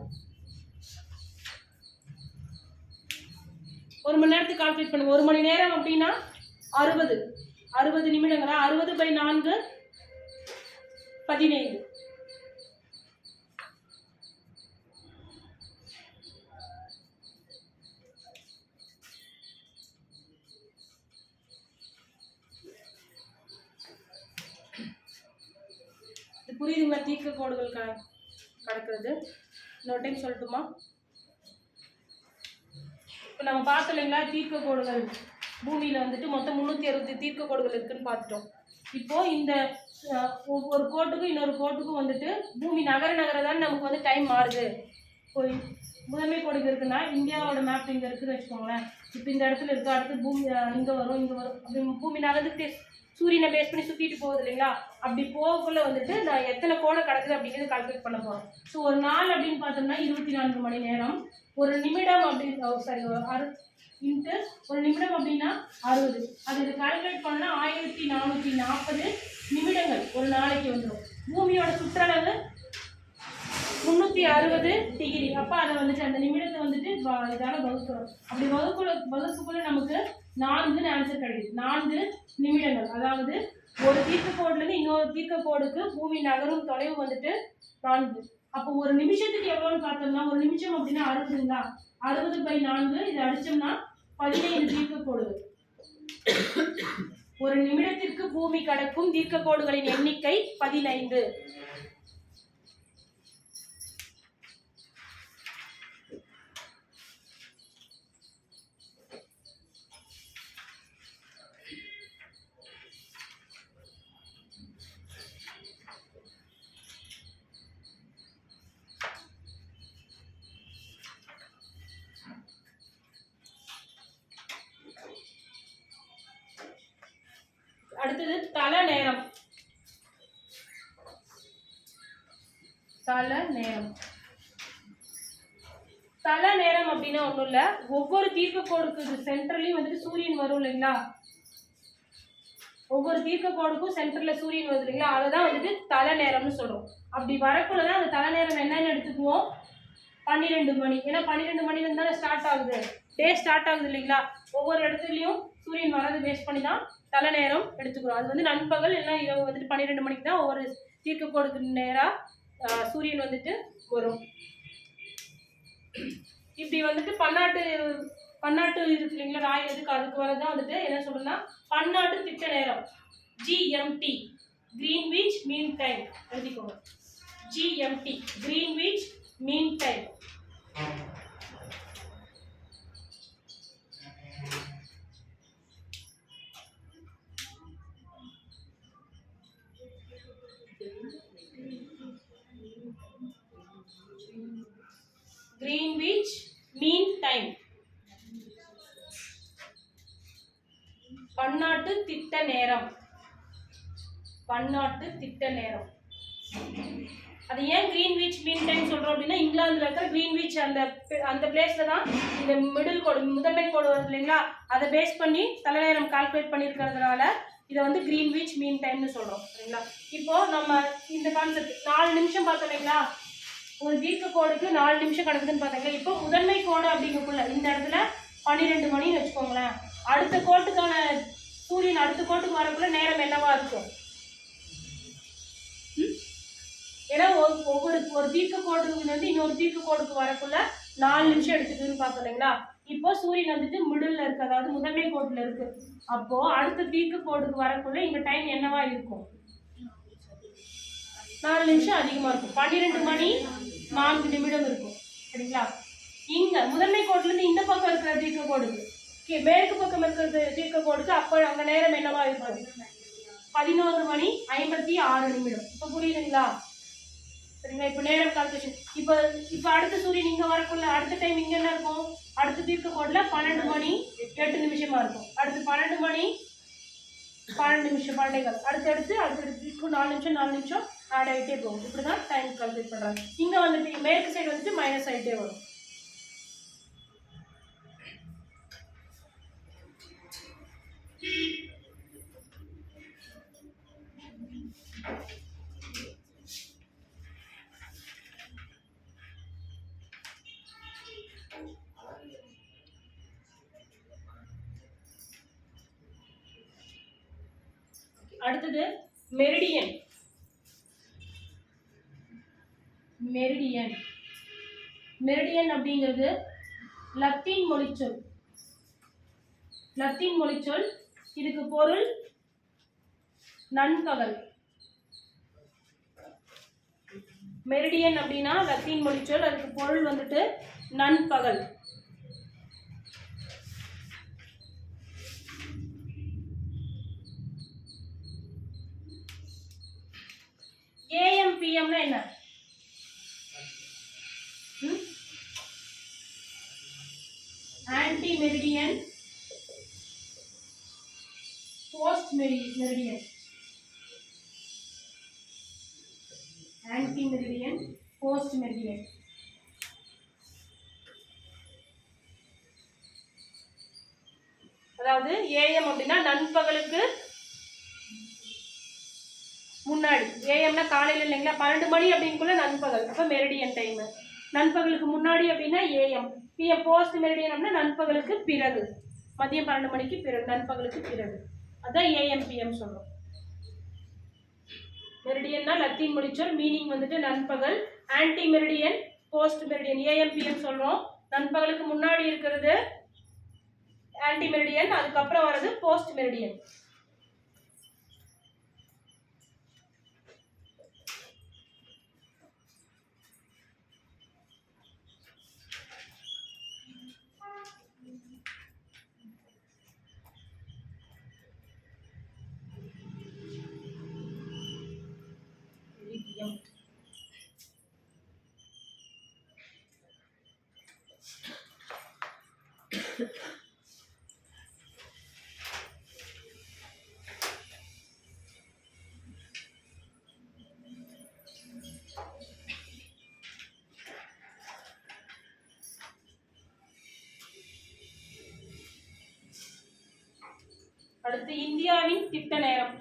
ஒரு மணி நேரத்துக்கு கால்குலேட் பண்ணுங்க. ஒரு மணி நேரம் அப்படின்னா 60 நிமிடங்களா? 60/4 15. புரியுதுங்களா? தீர்க்க கோடுகள் கடக்கிறது. இன்னொரு டைம் சொல்லட்டுமா? இப்போ நம்ம பார்த்தோம் இல்லைங்களா, தீர்க்க கோடுகள் பூமியில் வந்துட்டு மொத்தம் 360 தீர்க்க கோடுகள் இருக்குன்னு பார்த்துட்டோம். இப்போ இந்த ஒவ்வொரு கோட்டுக்கும் இன்னொரு கோட்டுக்கும் வந்துட்டு பூமி நகரதான் நமக்கு வந்து டைம் மாறுது. இப்போ முதன்மை கோடு இருக்குன்னா இந்தியாவோட மேப் இங்கே இருக்குதுன்னு வச்சுக்கோங்களேன். இப்போ இந்த இடத்துல இருக்குது, அடுத்து பூமி இங்கே வரும் அப்படி பூமி நகர்ந்துட்டு சூரியனை பேஸ் பண்ணி சுற்றிட்டு போகுது இல்லைங்களா? அப்படி போகக்குள்ள வந்துட்டு நான் எத்தனை கோடை கிடக்குது அப்படிங்கிறது கால்குலேட் பண்ண போகிறோம். ஸோ ஒரு நாள் அப்படின்னு பார்த்தோம்னா 24 மணி நேரம். ஒரு நிமிடம் அப்படின்னு இன்ட்டு ஒரு நிமிடம் அப்படின்னா 60. அது கால்குலேட் பண்ணால் 1440 நிமிடங்கள் ஒரு நாளைக்கு வந்துடும். பூமியோட சுற்றளவு 360 டிகிரி. அப்போ அதை வந்துட்டு அந்த நிமிடத்தை வந்துட்டு இதால் வகுக்கிறோம். அப்படி வகுப்புக்குள்ள நமக்கு 4 ஆன்சர் கிடைக்குது. 4 நிமிடங்கள். அதாவது ஒரு தீர்க்க கோடுலேருந்து இன்னொரு தீர்க்க கோடுக்கு பூமி நகரும் தொலைவு வந்துட்டு 4. அப்போ ஒரு நிமிஷத்துக்கு எவ்வளோன்னு பார்த்தோம்னா, ஒரு நிமிஷம் அப்படின்னா 60ங்களா? 60/4 இதை அடிச்சோம்னா 15 தீர்க்க கோடுகள். ஒரு நிமிடத்திற்கு பூமி கடக்கும் தீர்க்க கோடுகளின் எண்ணிக்கை 15. அடுத்தது தல நேரம். தல நேரம் அப்படின்னா ஒன்றும் இல்லை, ஒவ்வொரு தீர்க்க கோடுக்கு சென்டர்லையும் வந்துட்டு சூரியன் வரும் இல்லைங்களா? ஒவ்வொரு தீர்க்க கோடுக்கும் சென்டர்ல சூரியன் வருது இல்லைங்களா? அதை தான் வந்துட்டு தல நேரம்னு சொல்றோம். அப்படி வரக்குள்ளதான் அந்த தல நேரம் என்னன்னு எடுத்துக்குவோம், 12 மணி. ஏன்னா 12 மணிலேருந்து தானே ஸ்டார்ட் ஆகுது, டே ஸ்டார்ட் ஆகுது இல்லைங்களா? ஒவ்வொரு இடத்துலையும் சூரியன் வரதை பேஸ் பண்ணி தான் தலை நேரம் எடுத்துக்கிறோம். அது வந்து நண்பகல் இல்லைன்னா இரவு வந்துட்டு 12 மணிக்கு தான் ஒவ்வொரு தீர்க்க கோடுக்கு நேராக சூரியன் வந்துட்டு வரும். இப்படி வந்துட்டு பன்னாட்டு இருக்கு இல்லைங்களா, ராய் எதுக்கு அதுக்கு வரதான் வந்துட்டு என்ன சொல்றோம்னா பன்னாட்டு திட்ட நேரம், GMT, கிரீன்விச் மீன் டைம் எழுதிக்கோங்க. GMT, Greenwich mean time. Greenwich mean time, பன்னாட்டு திட்ட நேரம். அது ஏன் கிரீன்விச் மீன் டைம் சொல்றோம் அப்படின்னா, இங்கிலாந்துல இருக்கிற கிரீன்விச் அந்த பிளேஸ்ல தான் இந்த மிடில் கோடு முதன்மை கோடு வருது இல்லைங்களா, அதை பேஸ் பண்ணி தலை நேரம் கால்குலேட் பண்ணியிருக்கிறதுனால இதை வந்து கிரீன்விச் மீன் டைம்னு சொல்றோம் சரிங்களா? இப்போ நம்ம இந்த கான்செப்ட் 4 நிமிஷம் பார்த்தோம் இல்லைங்களா, ஒரு தீர்க்க கோடுக்கு 4 நிமிஷம் கிடக்குதுன்னு பார்த்தீங்களா. இப்போ முதன்மை கோடு அப்படிங்கக்குள்ள இந்த இடத்துல 12 மணின்னு வச்சுக்கோங்களேன். அடுத்த கோட்டுக்கான சூரியன் அடுத்த கோட்டுக்கு வரக்குள்ள நேரம் என்னவா இருக்கும்? ஏன்னா ஒரு தீர்க்க கோடுல இருந்து இன்னொரு தீர்க்க கோடுக்கு வரக்குள்ள 4 நிமிஷம் எடுத்துக்குதுன்னு பார்த்தோம் இல்லைங்களா. இப்போ சூரியன் வந்துட்டு மிடில் இருக்கு, அதாவது முதன்மை கோட்டுல இருக்கு. அப்போ அடுத்த தீர்க்க கோடுக்கு வரக்குள்ள இங்க டைம் என்னவா இருக்கும்? 4 நிமிஷம் அதிகமா இருக்கும். 12 மணி 4 நிமிடம் இருக்கும் சரிங்களா. இங்க முதன்மை கோட்டுல இருந்து இந்த பக்கம் இருக்கிற தீர்க்க கோடுக்கு, மேற்கு பக்கம் இருக்கிற தீர்க்க கோடுக்கு அப்போ அங்க நேரம் என்னவா இருக்கும்? 11 மணி 56 நிமிடம். இப்போ புரியுதுங்களா சரிங்களா? இப்போ நேரம் கால்குலேஷன். இப்போ அடுத்த சூரியன் இங்க வரக்குள்ள அடுத்த டைம் இங்க என்ன இருக்கும்? அடுத்த தீர்க்க கோடுல 12 மணி 8 நிமிஷமா இருக்கும். அடுத்து 12 மணி 12 நிமிஷம் 12 அடுத்தடுத்து 4 நிமிஷம் ஆட் ஆகிட்டே போகும். இப்படிதான் டைம் கால்குலேட் பண்றாங்க. இங்க வந்துட்டு மேற்கு சைடு வந்துட்டு மைனஸ் ஆகிட்டே வரும். அடுத்தது மெரிடியன். மெரிடியன் அப்படிங்கிறது லத்தீன் மொழிச்சொல். இதுக்கு பொருள் நண்பகல். மெரிடியன் அப்படின்னா லத்தீன் மொழிச்சொல், அதுக்கு பொருள் வந்துட்டு நண்பகல். ஏஎம் பிஎம்னா என்ன? Anti meridian, post meridian. Anti meridian, post meridian. அதாவது ஏஎம் அப்படின்னா நண்பகலுக்கு முன்னாடி. ஏஎம்னா காலையில் இல்லைங்களா, 12 மணி அப்படிங்குள்ள நண்பகல், அப்போ மெரிடியன் டைம். நண்பகலுக்கு முன்னாடி அப்படின்னா ஏஎம். பிஎம் போஸ்ட் மெரிடியன் அப்படின்னா நண்பகலுக்கு பிறகு, மதியம் 12 மணிக்கு பிறகு, நண்பகலுக்கு பிறகு. அதான் ஏஎம் பிஎம் சொல்றோம். மெரிடியன்னா லத்தீன் மொழிச்சொல், மீனிங் வந்துட்டு நண்பகல். Anti meridian, post meridian. AM PM சொல்றோம். நண்பகலுக்கு முன்னாடி இருக்கிறது ஆன்டி மெரிடியன், அதுக்கப்புறம் வர்றது போஸ்ட் மெரிடியன். அடுத்து இந்தியாவின் திட்ட நேரம்.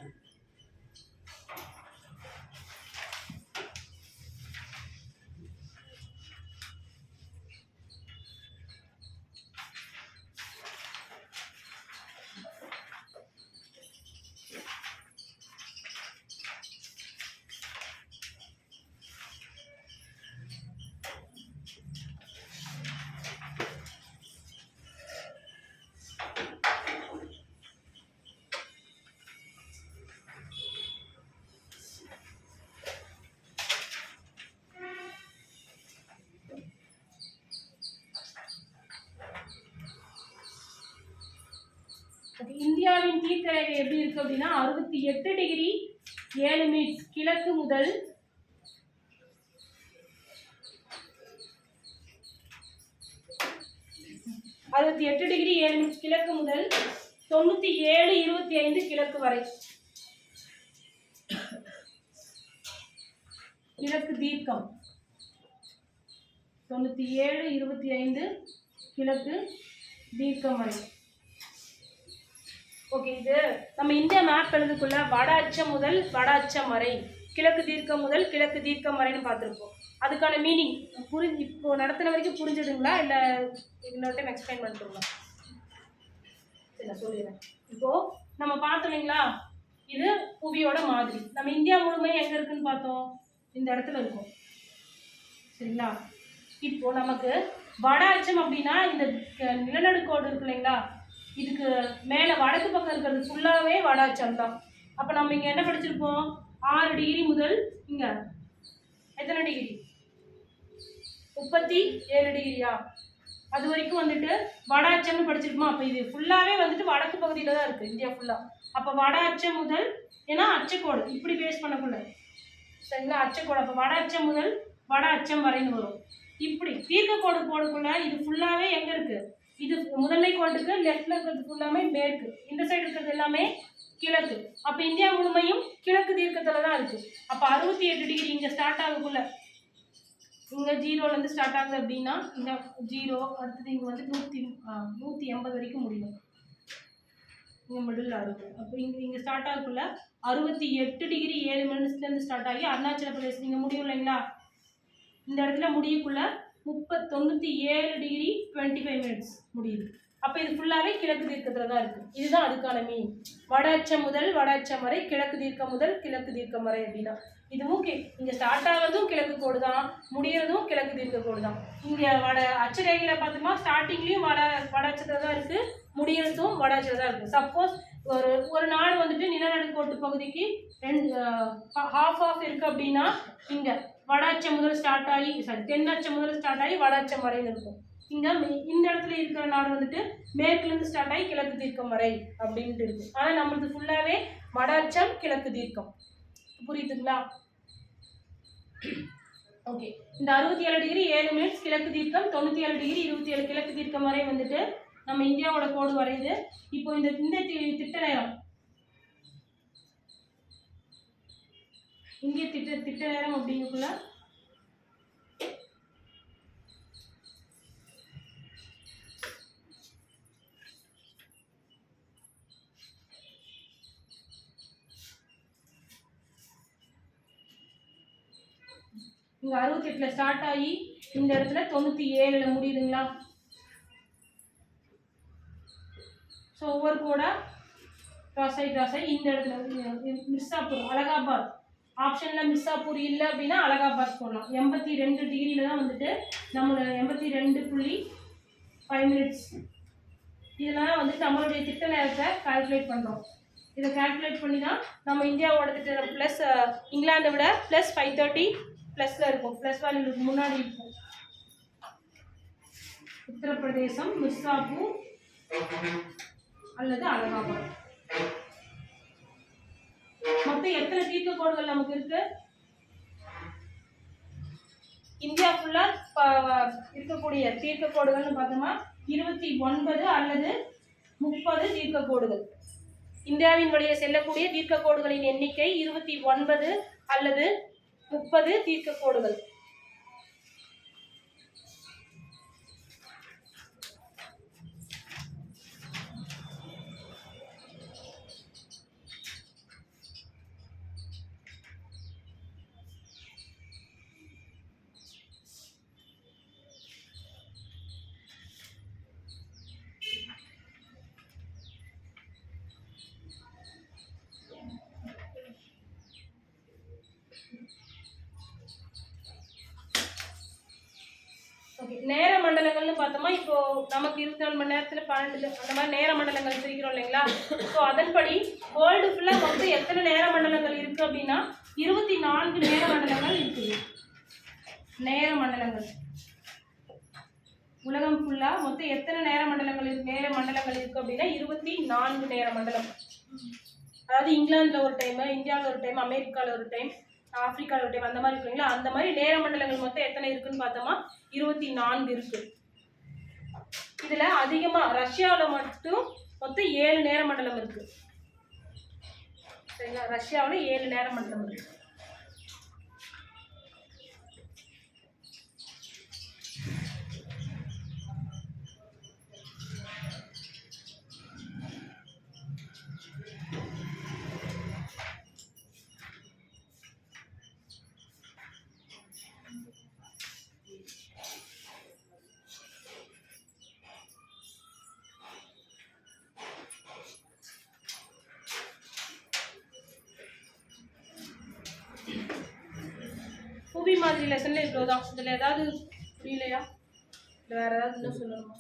இந்தியாவின் தீர்க்கரேகை எப்படி இருக்கு அப்படின்னா 68 டிகிரி 7 மினிட் கிழக்கு முதல் 68 டிகிரி 7 மினிட் கிழக்கு முதல் 97:25 கிழக்கு வரை. கிழக்கு தீர்க்கம் 97:25 கிழக்கு தீர்க்கம் வரை. ஓகே, இது நம்ம இந்தியா மேப் எழுதுக்குள்ள வட அச்சம் முதல் வட அச்சம் வரை, கிழக்கு தீர்க்கம் முதல் கிழக்கு தீர்க்கம் வரைன்னு பார்த்துருப்போம். அதுக்கான மீனிங் இப்போ நடத்தின வரைக்கும் புரிஞ்சுதுங்களா, இல்லை இன்னொரு டைம் எக்ஸ்பிளைன் பண்ணிட்டுங்களா? சரி, நான் சொல்லிடுறேன். இப்போ நம்ம பார்த்தோம் இல்லைங்களா, இது புவியோட மாதிரி. நம்ம இந்தியா முழுமையாக எங்கே இருக்குன்னு பார்த்தோம், இந்த இடத்துல இருக்கும். சரிங்களா? இப்போ நமக்கு வட அச்சம் அப்படின்னா இந்த நிலநடுக்கோடு இருக்கு இல்லைங்களா, இதுக்கு மேலே வடக்கு பக்கம் இருக்கிறது ஃபுல்லாகவே வட அச்சம் தான். அப்போ நம்ம இங்கே என்ன படிச்சிருப்போம், 6 டிகிரி முதல் இங்கே எத்தனை டிகிரி, 37 டிகிரியா, அது வரைக்கும் வந்துட்டு வட அச்சம்னு படிச்சிருப்போம். அப்போ இது ஃபுல்லாகவே வந்துட்டு வடக்கு பகுதியில் தான் இருக்குது இந்தியா ஃபுல்லாக. அப்போ வட அச்சம் முதல், ஏன்னா அச்சக்கோடு இப்படி பேஸ் பண்ணக்குள்ள, சரிங்களா, அச்சக்கோடு. அப்போ வட அச்சம் முதல் வட அச்சம் வரைன்னு வரும். இப்படி தீர்க்கக்கோடு போடக்குள்ள இது ஃபுல்லாகவே எங்கே இருக்குது, இது முதன்மை கோட்டுக்கு லெஃப்ட்ல இருக்கிறது ஃபுல்லாமே மேற்கு, இந்த சைடு இருக்கிறது எல்லாமே கிழக்கு. அப்போ இந்தியா முழுமையும் கிழக்கு தீர்க்கத்தில் தான் இருக்குது. அப்போ 68 டிகிரி இங்கே ஸ்டார்ட் ஆகக்குள்ள, இங்கே 0லேருந்து ஸ்டார்ட் ஆகுது அப்படின்னா இந்த 0, அடுத்தது இங்கே வந்து 180 வரைக்கும் முடியும், இங்கே மிடில் ஆகுது. அப்போ இங்கே ஸ்டார்ட் ஆகக்குள்ள 68 டிகிரி 7 மினிட்ஸ்லேருந்து ஸ்டார்ட் ஆகி அருணாச்சல பிரதேசம் இங்கே முடியும் இல்லைங்களா, இந்த இடத்துல முடியக்குள்ள 97 டிகிரி 25 மினிட்ஸ் முடியுது. அப்போ இது ஃபுல்லாகவே கிழக்கு தீர்க்கத்தில் தான் இருக்குது. இதுதான் அதுக்கான மீனிங். வட அச்சம் முதல் வட அச்சம் வரை, கிழக்கு தீர்க்கம் முதல் கிழக்கு தீர்க்கம் வரை அப்படின்னா இதுவும் இங்கே ஸ்டார்ட் ஆகிறதும் கிழக்கு கோடு தான், முடியறதும் கிழக்கு தீர்க்க கோடு தான். இங்கே வட அச்சரேகையில் பார்த்தோம்னா ஸ்டார்டிங்லேயும் வட அச்சத்தில் தான் இருக்குது, முடியறதும் வட அச்சத்தில் தான் இருக்குது. சப்போஸ் ஒரு நாடு வந்துட்டு நிலநடுக்கோட்டு பகுதிக்கு 2 ஹாஃப் இருக்குது அப்படின்னா இங்கே வட அச்சம் முதல் ஸ்டார்ட் ஆகி தென் அச்சம் முதல் ஸ்டார்ட் ஆகி வட அச்சம் வரைன்னு இருக்கும். இங்க இந்த இடத்துல இருக்கிற நாடு வந்துட்டு மேற்குல இருந்து ஸ்டார்ட் ஆகி கிழக்கு தீர்க்கம் வரை அப்படின்ட்டு இருக்கு. ஆனா நம்மளுக்கு ஃபுல்லாவே வட அச்சம் கிழக்கு தீர்க்கம். புரியுதுங்களா? ஓகே. இந்த 67 டிகிரி 7 மினிட்ஸ் கிழக்கு தீர்க்கம், 97 டிகிரி 27 கிழக்கு தீர்க்கம் வரை வந்துட்டு நம்ம இந்தியாவோட கோடு வரையுது. இப்போ இந்த திட்ட நேரம் இந்திய திட்ட நேரம் அப்படிங்கக்குள்ள இங்க 68ல ஸ்டார்ட் ஆகி இந்த இடத்துல 97ல முடியுதுங்களா? ஸோ ஒவ்வொரு கோடா கிராஸ் ஆகி இந்த இடத்துல மிர்சாப்பூர் அலகாபாத் ஆப்ஷன்ல மிர்சாப்பூர் இல்லை அப்படின்னா அலகாபாத் போடலாம். 82 டிகிரியில தான் வந்துட்டு நம்மளோட 82.5 மினிட்ஸ். இதெல்லாம் வந்துட்டு நம்மளுடைய திட்ட நேரத்தை கால்குலேட் பண்ணுறோம். இதை கால்குலேட் பண்ணி தான் நம்ம இந்தியாவோட திட்ட ப்ளஸ் இங்கிலாண்டை விட ப்ளஸ் 530 ப்ளஸ்ல இருக்கும். ப்ளஸ் வேல்யூக்கு முன்னாடி இருக்கும். உத்தரப்பிரதேசம், மிர்சாப்பூர் அல்லது அலகாபாத். மொத்தம் எத்தனை தீர்க்க கோடுகள் நமக்கு இருக்கு? இந்தியா ஃபுல்லா இருக்கக்கூடிய தீர்க்க கோடுகள்னு பார்த்தோம்னா 29 அல்லது 30 தீர்க்க கோடுகள். இந்தியாவின் வழியே செல்லக்கூடிய தீர்க்க கோடுகளின் எண்ணிக்கை 29 அல்லது 30 தீர்க்க கோடுகள். நேர மண்டலங்கள்னு பார்த்தோமா, இப்போ நமக்கு 24 மணி நேரத்தில் 12 அந்த மாதிரி நேர மண்டலங்கள் பிரிக்கிறோம் இல்லைங்களா? ஸோ அதன்படி வேர்ல்டு ஃபுல்லாக மொத்தம் எத்தனை நேர மண்டலங்கள் இருக்குது அப்படின்னா 24 நேர மண்டலங்கள் இருக்குது. நேர மண்டலங்கள் உலகம் ஃபுல்லாக மொத்தம் எத்தனை நேர மண்டலங்கள் இருக்குது அப்படின்னா 24 நேர மண்டலம். அதாவது இங்கிலாந்தில் ஒரு டைம், இந்தியாவில் ஒரு டைம், அமெரிக்காவில் ஒரு டைம், ஆப்பிரிக்காவில் ஒரு டைம், அந்த மாதிரி இருக்குங்களா? அந்த மாதிரி நேர மண்டலங்கள் மொத்தம் எத்தனை இருக்குன்னு பார்த்தோமா 24 இருக்கு. இதுல அதிகமா ரஷ்யாவில் மட்டும் மொத்தம் 7 நேர மண்டலம் இருக்கு. சரிங்களா? ரஷ்யாவில் 7 நேர மண்டலம் இருக்கு. புவி மாதிரி லெசன்ல இவ்வளோதான். இதில் ஏதாவது புரியலையா? இல்லை வேற ஏதாவது இன்னும் சொல்லணுமா?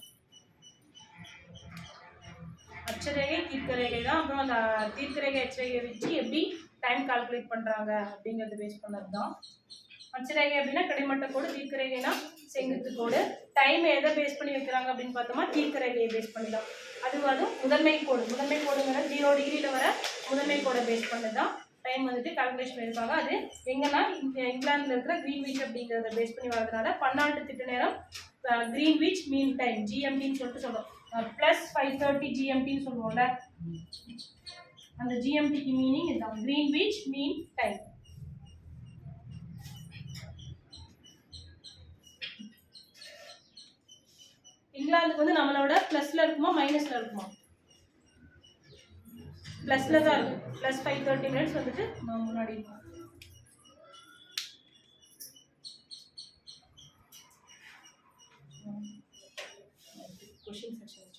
அச்சரேகை தீர்க்கரேகை தான். அப்புறம் அந்த தீர்க்கரேகை அச்சரேகை வச்சு எப்படி டைம் கால்குலேட் பண்ணுறாங்க அப்படிங்கிறது பேஸ் பண்ணது தான். அச்சரேகை அப்படின்னா கிடைமட்ட கோடு, தீர்க்கரேகைனா செங்குத்து கோடு. டைம் எதை பேஸ் பண்ணி வைக்கிறாங்க அப்படின்னு பார்த்தோமா தீர்க்கரேகையை பேஸ் பண்ணி தான். அதுவும் முதன்மை கோடுங்கிற 0 டிகிரியில் வர முதன்மை கோடை பேஸ் பண்ணது தான் டைம் வந்துட்டு கால்குலேஷன் பண்ணியிருப்பாங்க. அது எங்கன்னா இங்கிலாந்தில் இருக்கிற கிரீன்விச் அப்படிங்கிறத பேஸ் பண்ணி வரதுனால 12 திட்ட நேரம் கிரீன்விச் மீன் டைம் ஜிஎம்டின்னு சொல்லிட்டு சொல்கிறோம். ப்ளஸ் 530 ஜிஎம்டின்னு சொல்லுவோம்ல, அந்த ஜிஎம்டிக்கு மீனிங் இதுதான், கிரீன்விச் மீன் டைம். இங்கிலாந்துக்கு வந்து நம்மளோட ப்ளஸ்ல இருக்குமா மைனஸ்ல இருக்குமா? ப்ளஸ்ல தான் இருக்கும். ப்ளஸ் 530 மினிட்ஸ் வந்துட்டு முன்னாடி இருக்கும். Question section